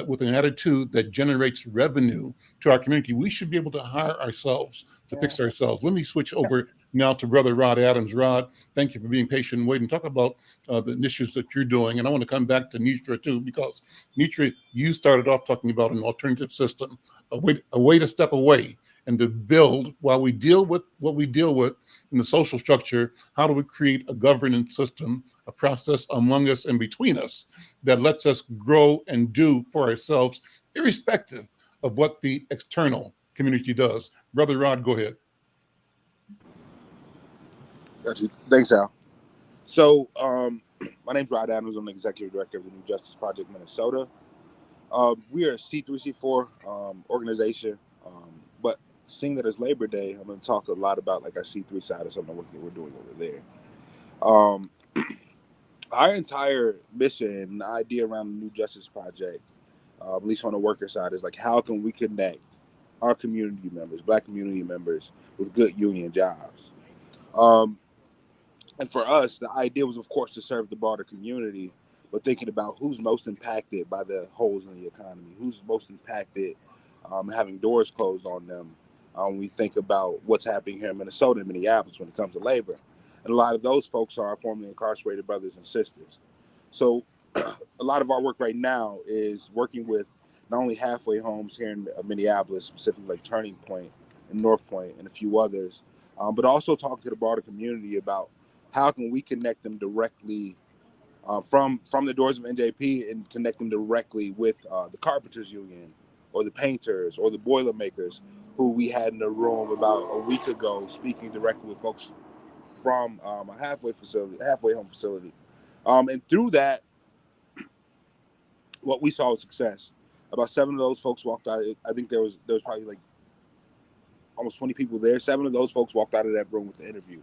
with an attitude that generates revenue to our community. We should be able to hire ourselves to fix ourselves. Let me switch over now to Brother Rod Adams. Rod, thank you for being patient and waiting. Talk about the initiatives that you're doing. And I want to come back to Nitra too, because Nitra, you started off talking about an alternative system, a way to step away and to build, while we deal with what we deal with in the social structure, how do we create a governance system, a process among us and between us that lets us grow and do for ourselves, irrespective of what the external community does. Brother Rod, go ahead. Got you. Thanks, Al. So my name's Rod Adams. I'm the executive director of the New Justice Project Minnesota. We are a C3C4 organization, but seeing that it's Labor Day, I'm going to talk a lot about like our C3 side of some of the work that we're doing over there. Our entire mission and idea around the New Justice Project, at least on the worker side, is like, how can we connect our community members, Black community members, with good union jobs? And for us, the idea was, of course, to serve the broader community, but thinking about who's most impacted by the holes in the economy, who's most impacted having doors closed on them. When we think about what's happening here in Minnesota and Minneapolis when it comes to labor. And a lot of those folks are our formerly incarcerated brothers and sisters. So a lot of our work right now is working with not only halfway homes here in Minneapolis, specifically like Turning Point and North Point and a few others, but also talking to the broader community about how can we connect them directly from the doors of NJP and connect them directly with the Carpenters Union or the painters or the Boilermakers, who we had in the room about a week ago, speaking directly with folks from a halfway home facility. And through that, what we saw was success. About 7 of those folks walked out. I think there was probably like almost 20 people there. 7 of those folks walked out of that room with the interview.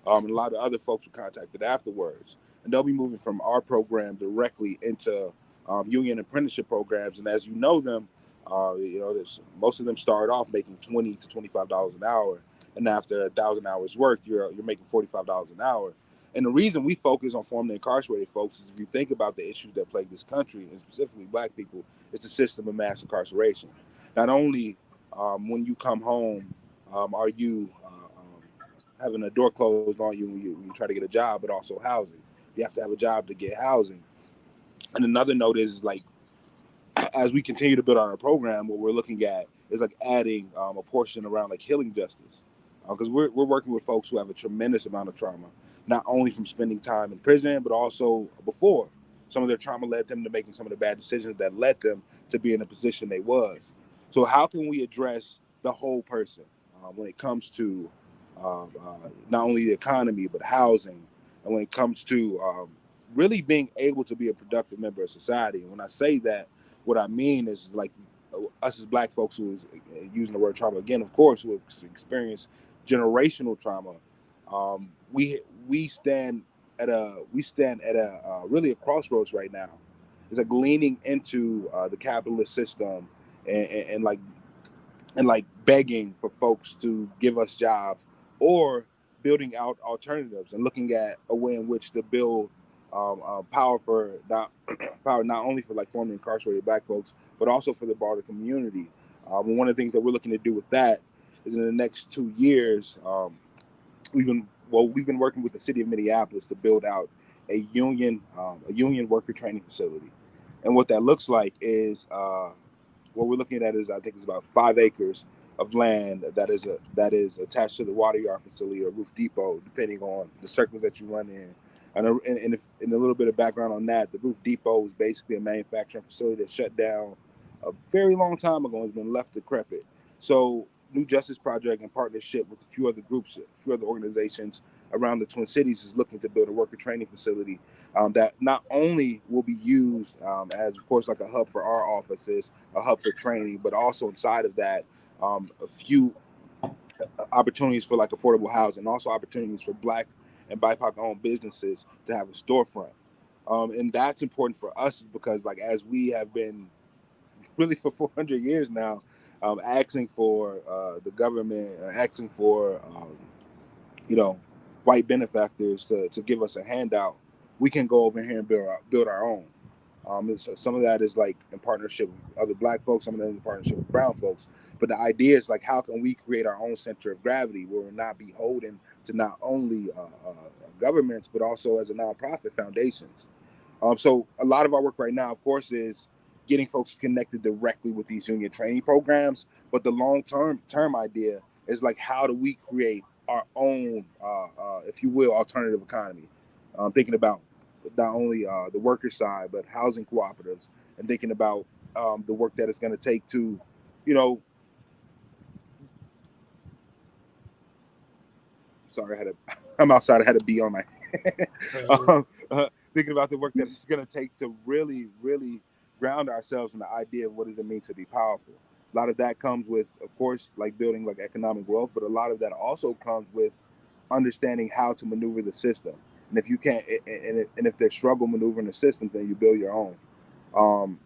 And a lot of other folks were contacted afterwards. And they'll be moving from our program directly into union apprenticeship programs. And as you know them, most of them start off making $20 to $25 an hour. And after 1,000 hours worked, you're making $45 an hour. And the reason we focus on formerly incarcerated folks is if you think about the issues that plague this country, and specifically Black people, it's the system of mass incarceration. Not only when you come home, are you having a door closed on you when you try to get a job, but also housing. You have to have a job to get housing. And another note is like, as we continue to build on our program, what we're looking at is like adding a portion around like healing justice. Because we're working with folks who have a tremendous amount of trauma, not only from spending time in prison, but also before. Some of their trauma led them to making some of the bad decisions that led them to be in the position they was. So how can we address the whole person when it comes to not only the economy, but housing, and when it comes to really being able to be a productive member of society? And when I say that, what I mean is like us as Black folks who is using the word trauma again, of course, who experience generational trauma. We stand at a really a crossroads right now. It's like leaning into the capitalist system and begging for folks to give us jobs, or building out alternatives and looking at a way in which to build power not only for like formerly incarcerated Black folks, but also for the broader community. One of the things that we're looking to do with that is in the next 2 years, we've been working with the city of Minneapolis to build out a union worker training facility. And what that looks like is what we're looking at is, I think it's about 5 acres of land that is attached to the water yard facility or roof depot, depending on the circles that you run in. And a little bit of background on that, the roof depot is basically a manufacturing facility that shut down a very long time ago and has been left decrepit. So New Justice Project, in partnership with a few other groups, a few other organizations around the Twin Cities, is looking to build a worker training facility that not only will be used as, of course, like a hub for our offices, a hub for training, but also inside of that, a few opportunities for like affordable housing, also opportunities for Black and BIPOC owned businesses to have a storefront. And that's important for us because, like, as we have been really for 400 years now, asking for the government, asking for, white benefactors to give us a handout, we can go over here and build our own. So some of that is like in partnership with other Black folks, some of that is in partnership with brown folks. But the idea is like, how can we create our own center of gravity where we're not beholden to not only governments, but also as a nonprofit foundations. So a lot of our work right now, of course, is getting folks connected directly with these union training programs. But the long-term idea is like, how do we create our own, if you will, alternative economy? Thinking about not only the worker side, but housing cooperatives, and thinking about the work that it's going to take to, sorry, I'm outside. I had a bee on my thinking about the work that it's going to take to really, really ground ourselves in the idea of what does it mean to be powerful. A lot of that comes with, of course, like building like economic wealth, but a lot of that also comes with understanding how to maneuver the system. And if you can't, and if there's struggle maneuvering the system, then you build your own.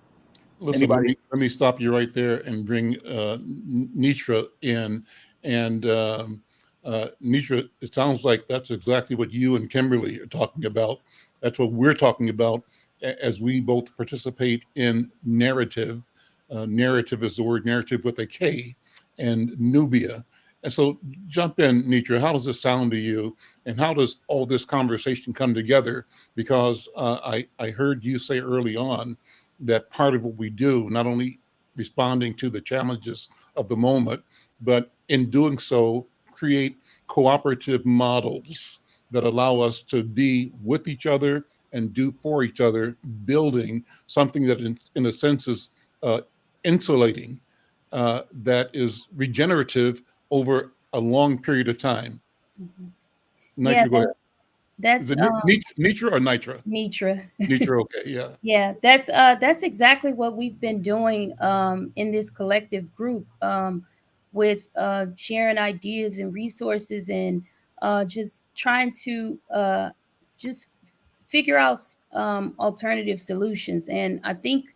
Listen, let me stop you right there and bring Nitra in. And Nitra, it sounds like that's exactly what you and Kimberly are talking about. That's what we're talking about as we both participate in narrative. Narrative is the word narrative with a K, and Nubia. And so jump in, Nitra. How does this sound to you? And how does all this conversation come together? Because I heard you say early on that part of what we do, not only responding to the challenges of the moment, but in doing so, create cooperative models that allow us to be with each other and do for each other, building something that in a sense is insulating, that is regenerative over a long period of time. Mm-hmm. Nitra, go ahead. Is it Nitra or Nitra? Nitra. Nitra, okay, yeah. Yeah, that's exactly what we've been doing in this collective group, with sharing ideas and resources, and just trying to just figure out alternative solutions. And I think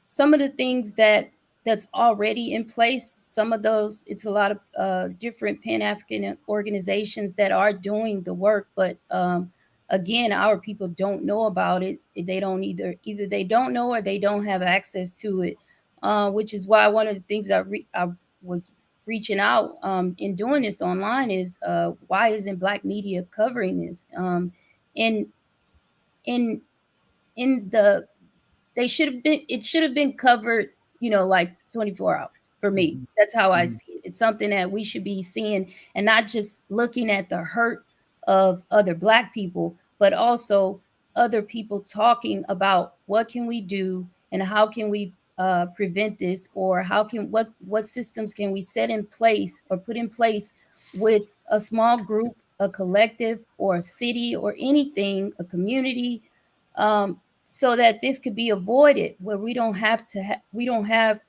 some of the things that's already in place, some of those, it's a lot of different Pan-African organizations that are doing the work, but again, our people don't know about it. They don't either they don't know or they don't have access to it, which is why one of the things I was reaching out in doing this online is why isn't Black media covering this? In in in the it should have been covered, like 24 hours for me. That's how I see it. It's something that we should be seeing, and not just looking at the hurt of other Black people, but also other people talking about what can we do and how can we prevent this, or what systems can we set in place or put in place with a small group, a collective, or a city, or anything, a community, so that this could be avoided, where we don't have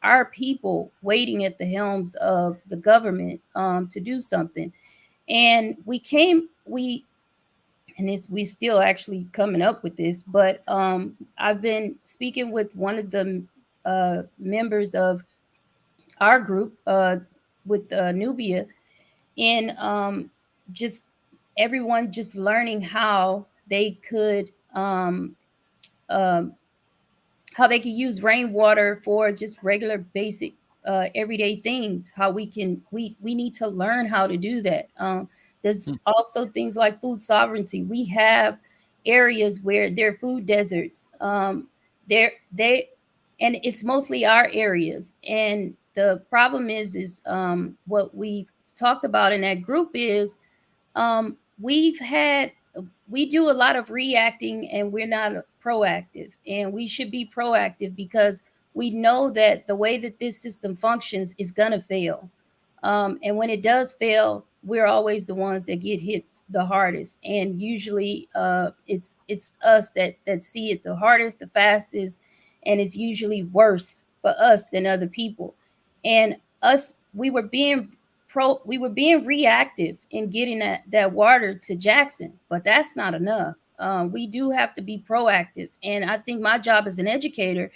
our people waiting at the helms of the government to do something. And we still actually coming up with this, but I've been speaking with one of the members of our group with Nubia, and just everyone just learning how they could use rainwater for just regular basic everyday things. How we need to learn how to do that. There's also things like food sovereignty. We have areas where they're food deserts. And it's mostly our areas. And the problem is what we talked about in that group is we do a lot of reacting, and we're not proactive, and we should be proactive, because we know that the way that this system functions is going to fail. And when it does fail, we're always the ones that get hit the hardest. And usually it's us that see it the hardest, the fastest, and it's usually worse for us than other people. And we were being reactive in getting that water to Jackson, but that's not enough. We do have to be proactive. And I think my job as an educator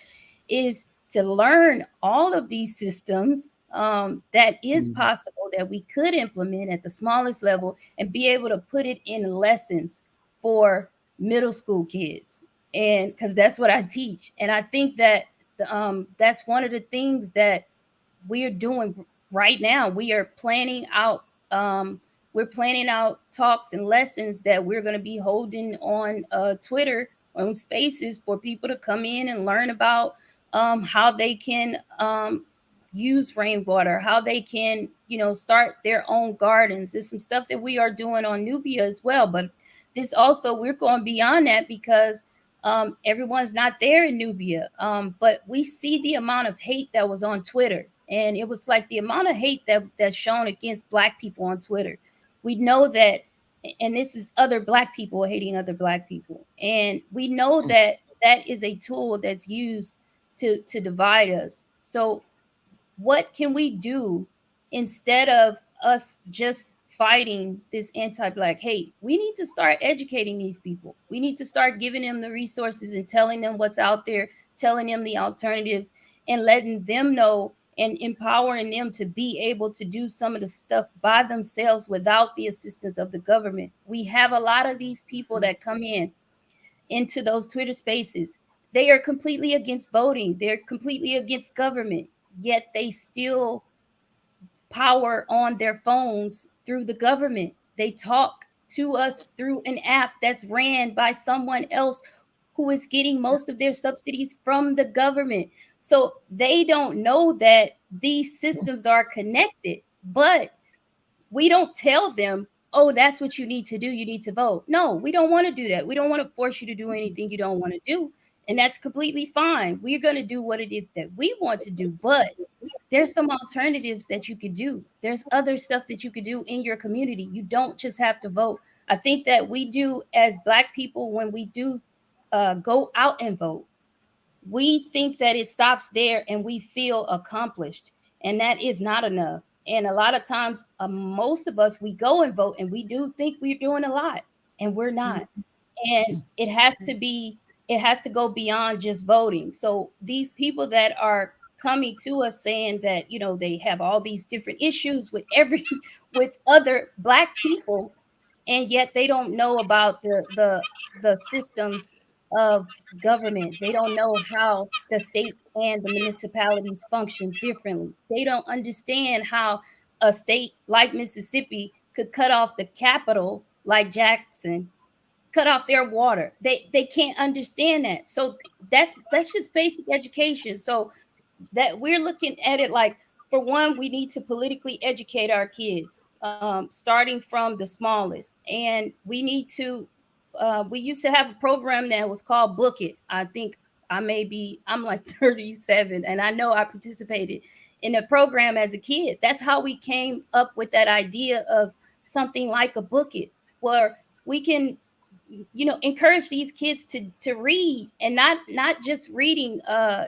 is to learn all of these systems that is possible, that we could implement at the smallest level, and be able to put it in lessons for middle school kids. And because that's what I teach. And I think that that's one of the things that we're doing right now. We are planning out talks and lessons that we're going to be holding on Twitter, on Spaces, for people to come in and learn about how they can use rainwater, how they can start their own gardens. There's some stuff that we are doing on Nubia as well, but this also, we're going beyond that, because everyone's not there in Nubia, but we see the amount of hate that was on Twitter. And it was like the amount of hate that's shown against Black people on Twitter. We know that, and this is other Black people hating other Black people. And we know that is a tool that's used to divide us. So what can we do instead of us just fighting this anti-Black hate? We need to start educating these people. We need to start giving them the resources and telling them what's out there, telling them the alternatives, and letting them know, and empowering them to be able to do some of the stuff by themselves without the assistance of the government. We have a lot of these people that come into those Twitter spaces. They are completely against voting. They're completely against government, yet they still power on their phones through the government. They talk to us through an app that's ran by someone else who is getting most of their subsidies from the government. So they don't know that these systems are connected, but we don't tell them, oh, that's what you need to do. You need to vote. No, we don't want to do that. We don't want to force you to do anything you don't want to do. and that's completely fine. We're going to do what it is that we want to do, but there's some alternatives that you could do. There's other stuff that you could do in your community. You don't just have to vote. I think that we do, as Black people, when we do go out and vote, we think that it stops there and we feel accomplished, and that is not enough. And a lot of times, most of us, we go and vote and we do think we're doing a lot, and we're not. And it has to go beyond just voting. So these people that are coming to us saying that, you know, they have all these different issues with with other Black people, and yet they don't know about the systems of government. They don't know how the state and the municipalities function differently. They don't understand how a state like Mississippi could cut off the capital like Jackson, cut off their water. They can't understand that. So that's just basic education. So that we're looking at it like, for one, we need to politically educate our kids, starting from the smallest. And we need to, we used to have a program that was called Book It. I think I'm like 37, and I know I participated in a program as a kid. That's how we came up with that idea of something like a Book It, where we can, you know, encourage these kids to read, and not just reading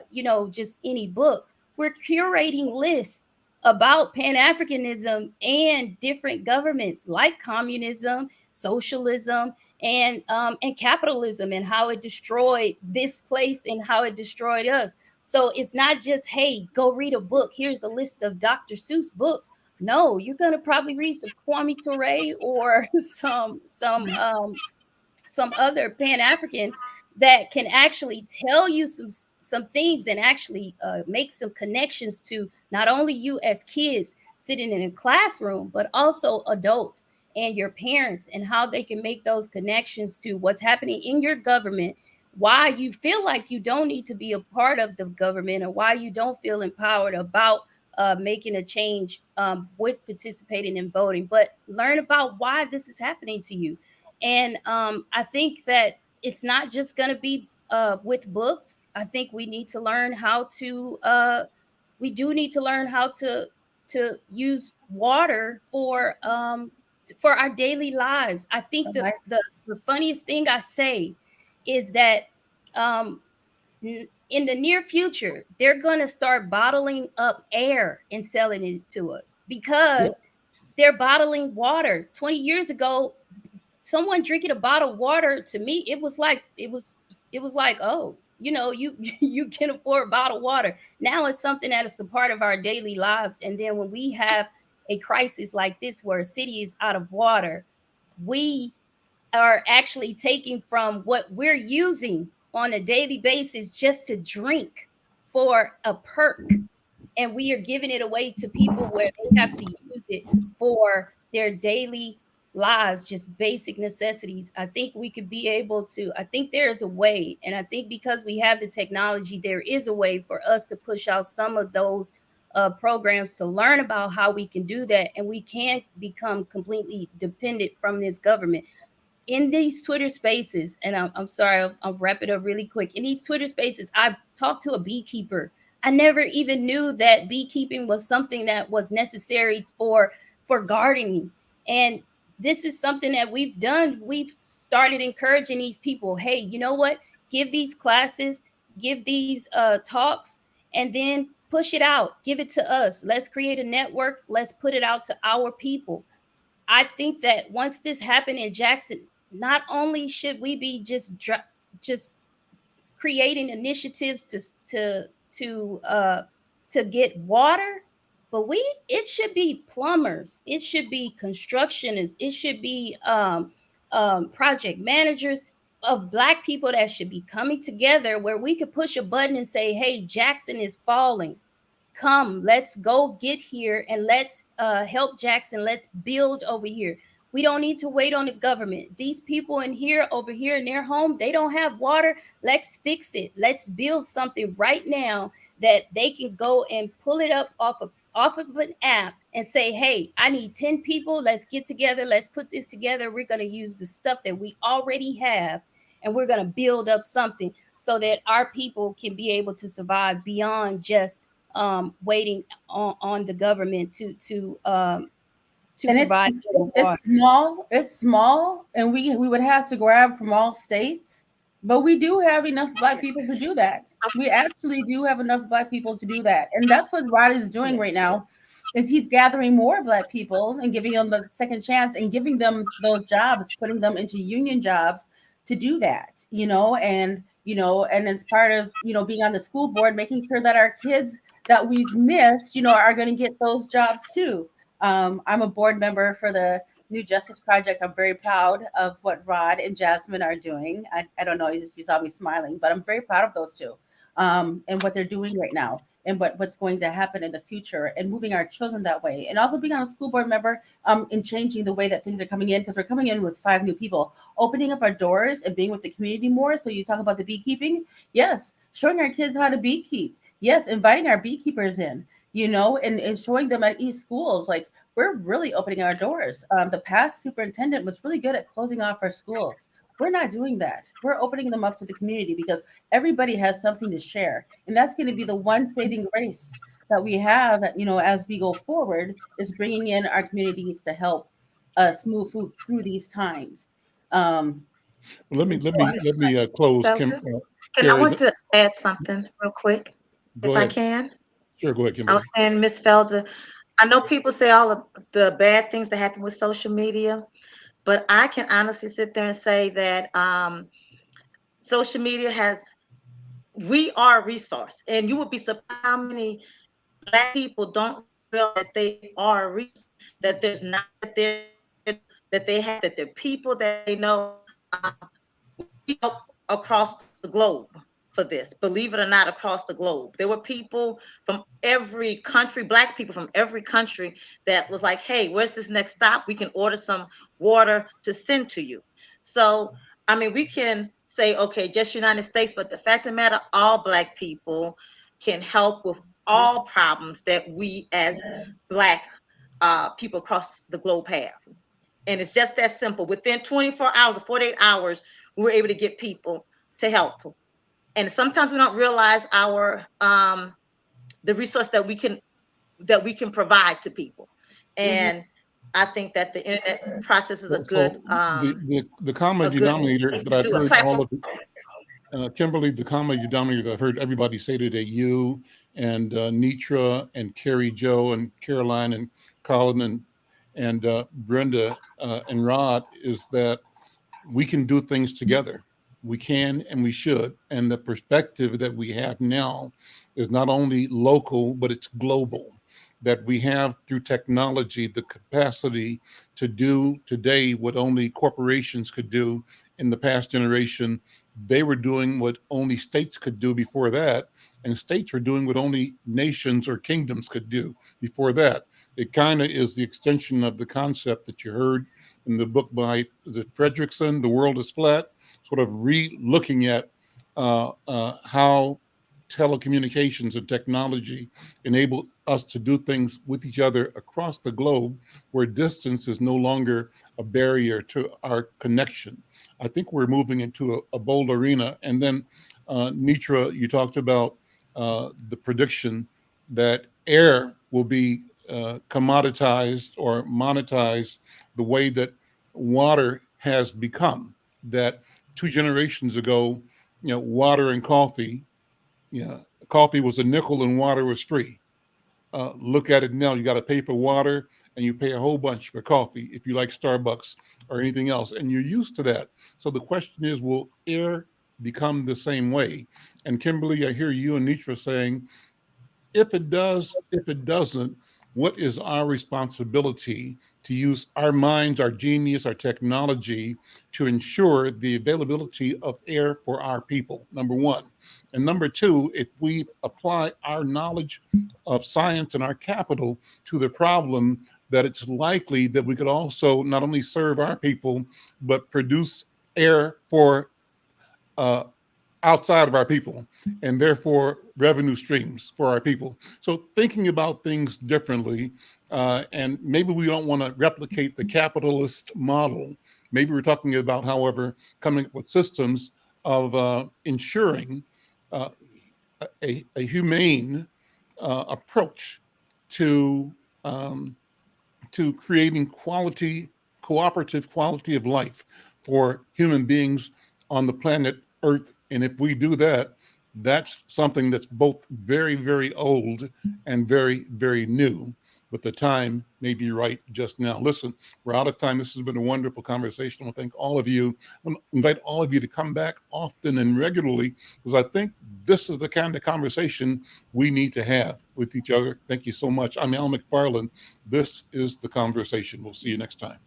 you know, just any book. We're curating lists about Pan-Africanism and different governments like communism, socialism, and capitalism, and how it destroyed this place and how it destroyed us. So it's not just, hey, go read a book, here's the list of Dr. Seuss books. No, you're going to probably read some Kwame Ture or some other Pan-African that can actually tell you some things and actually make some connections to not only you as kids sitting in a classroom, but also adults and your parents, and how they can make those connections to what's happening in your government, why you feel like you don't need to be a part of the government, or why you don't feel empowered about making a change with participating in voting, but learn about why this is happening to you. And I think that it's not just going to be with books. I think we need to learn how to, we do need to learn how to use water for our daily lives. I think that the funniest thing I say is that in the near future, they're going to start bottling up air and selling it to us, because they're bottling water. 20 years ago, someone drinking a bottle of water, to me, it was like, oh, you know, you can afford bottled water. Now it's something that is a part of our daily lives. And then when we have a crisis like this, where a city is out of water, we are actually taking from what we're using on a daily basis just to drink for a perk, and we are giving it away to people where they have to use it for their daily lives, just basic necessities. I think we could be able to, I think there is a way, and I think because we have the technology, there is a way for us to push out some of those programs to learn about how we can do that, and we can't become completely dependent from this government. In these Twitter spaces, and I'm sorry, I'll wrap it up really quick. In these Twitter spaces, I've talked to a beekeeper. I never even knew that beekeeping was something that was necessary for gardening. And this is something that we've done. We've started encouraging these people. Hey, you know what? Give these classes, give these talks, and then push it out. Give it to us. Let's create a network. Let's put it out to our people. I think that once this happened in Jackson, not only should we be just creating initiatives to get water, but it should be plumbers, it should be constructionists, it should be project managers of Black people that should be coming together, where we could push a button and say, hey, Jackson is falling. Come, let's go get here and let's help Jackson. Let's build over here. We don't need to wait on the government. These people over here in their home, they don't have water. Let's fix it. Let's build something right now that they can go and pull it up off of an app and say, hey, I need 10 people. Let's get together. Let's put this together. We're going to use the stuff that we already have, and we're going to build up something so that our people can be able to survive beyond just waiting on the government to And provide it's small. It's small, and we would have to grab from all states. But we do have enough Black people to do that. We actually do have enough Black people to do that, and that's what Rod is doing right now. Is he's gathering more Black people and giving them the second chance and giving them those jobs, putting them into union jobs to do that. And it's part of being on the school board, making sure that our kids that we've missed, are going to get those jobs too. I'm a board member for the New Justice Project. I'm very proud of what Rod and Jasmine are doing. I don't know if you saw me smiling, but I'm very proud of those two and what they're doing right now and what's going to happen in the future and moving our children that way. And also being on a school board member and changing the way that things are coming in, because we're coming in with 5 new people, opening up our doors and being with the community more. So you talk about the beekeeping. Yes. Showing our kids how to beekeep. Yes. Inviting our beekeepers in. And showing them at East schools, like we're really opening our doors. The past superintendent was really good at closing off our schools. We're not doing that. We're opening them up to the community because everybody has something to share. And that's going to be the one saving grace that we have, as we go forward, is bringing in our communities to help us move through these times. Let me close. I want to add something real quick, Go if ahead. I can. Sure, go ahead, Kimberly. I was saying, Ms. Felder, I know people say all of the bad things that happen with social media, but I can honestly sit there and say that social media we are a resource, and you would be surprised how many Black people don't realize that they are a resource, that there's not that they're people that they know across the globe. For this, believe it or not, across the globe, there were people from every country, Black people from every country, that was like, hey, where's this next stop? We can order some water to send to you. So I mean, we can say, okay, just United States, but the fact of the matter, all Black people can help with all problems that we as Black people across the globe have. And it's just that simple. Within 24 hours or 48 hours, we were able to get people to help. And sometimes we don't realize the resource that we can provide to people. And I think that the internet process is a good the common denominator that I've heard all of Kimberly, the common denominator that I've heard everybody say today, you and Nitra and Carrie Jo and Caroline and Colin and Brenda and Rod, is that we can do things together. We can and we should. And the perspective that we have now is not only local, but it's global. That we have, through technology, the capacity to do today what only corporations could do in the past generation. They were doing what only states could do before that, and states were doing what only nations or kingdoms could do before that. It kind of is the extension of the concept that you heard in the book by, is it Fredrickson, The World is Flat, sort of re-looking at how telecommunications and technology enable us to do things with each other across the globe, where distance is no longer a barrier to our connection. I think we're moving into a bold arena. And then Nitra, you talked about the prediction that air will be commoditized or monetized the way that water has become. That 2 generations ago, water and coffee, coffee was a nickel and water was free. Look at it now, you got to pay for water and you pay a whole bunch for coffee if you like Starbucks or anything else, and you're used to that. So the question is, will air become the same way? And Kimberly, I hear you and Nitra saying, if it does, if it doesn't, what is our responsibility to use our minds, our genius, our technology to ensure the availability of air for our people, number one. And number two, if we apply our knowledge of science and our capital to the problem, that it's likely that we could also not only serve our people, but produce air for outside of our people, and therefore revenue streams for our people. So thinking about things differently, and maybe we don't want to replicate the capitalist model, Maybe we're talking about, however, coming up with systems of ensuring a humane approach to creating cooperative quality of life for human beings on the planet Earth. And if we do that, that's something that's both very, very old and very, very new. But the time may be right just now. Listen, we're out of time. This has been a wonderful conversation. I want to thank all of you. I invite all of you to come back often and regularly, because I think this is the kind of conversation we need to have with each other. Thank you so much. I'm Al McFarlane. This is The Conversation. We'll see you next time.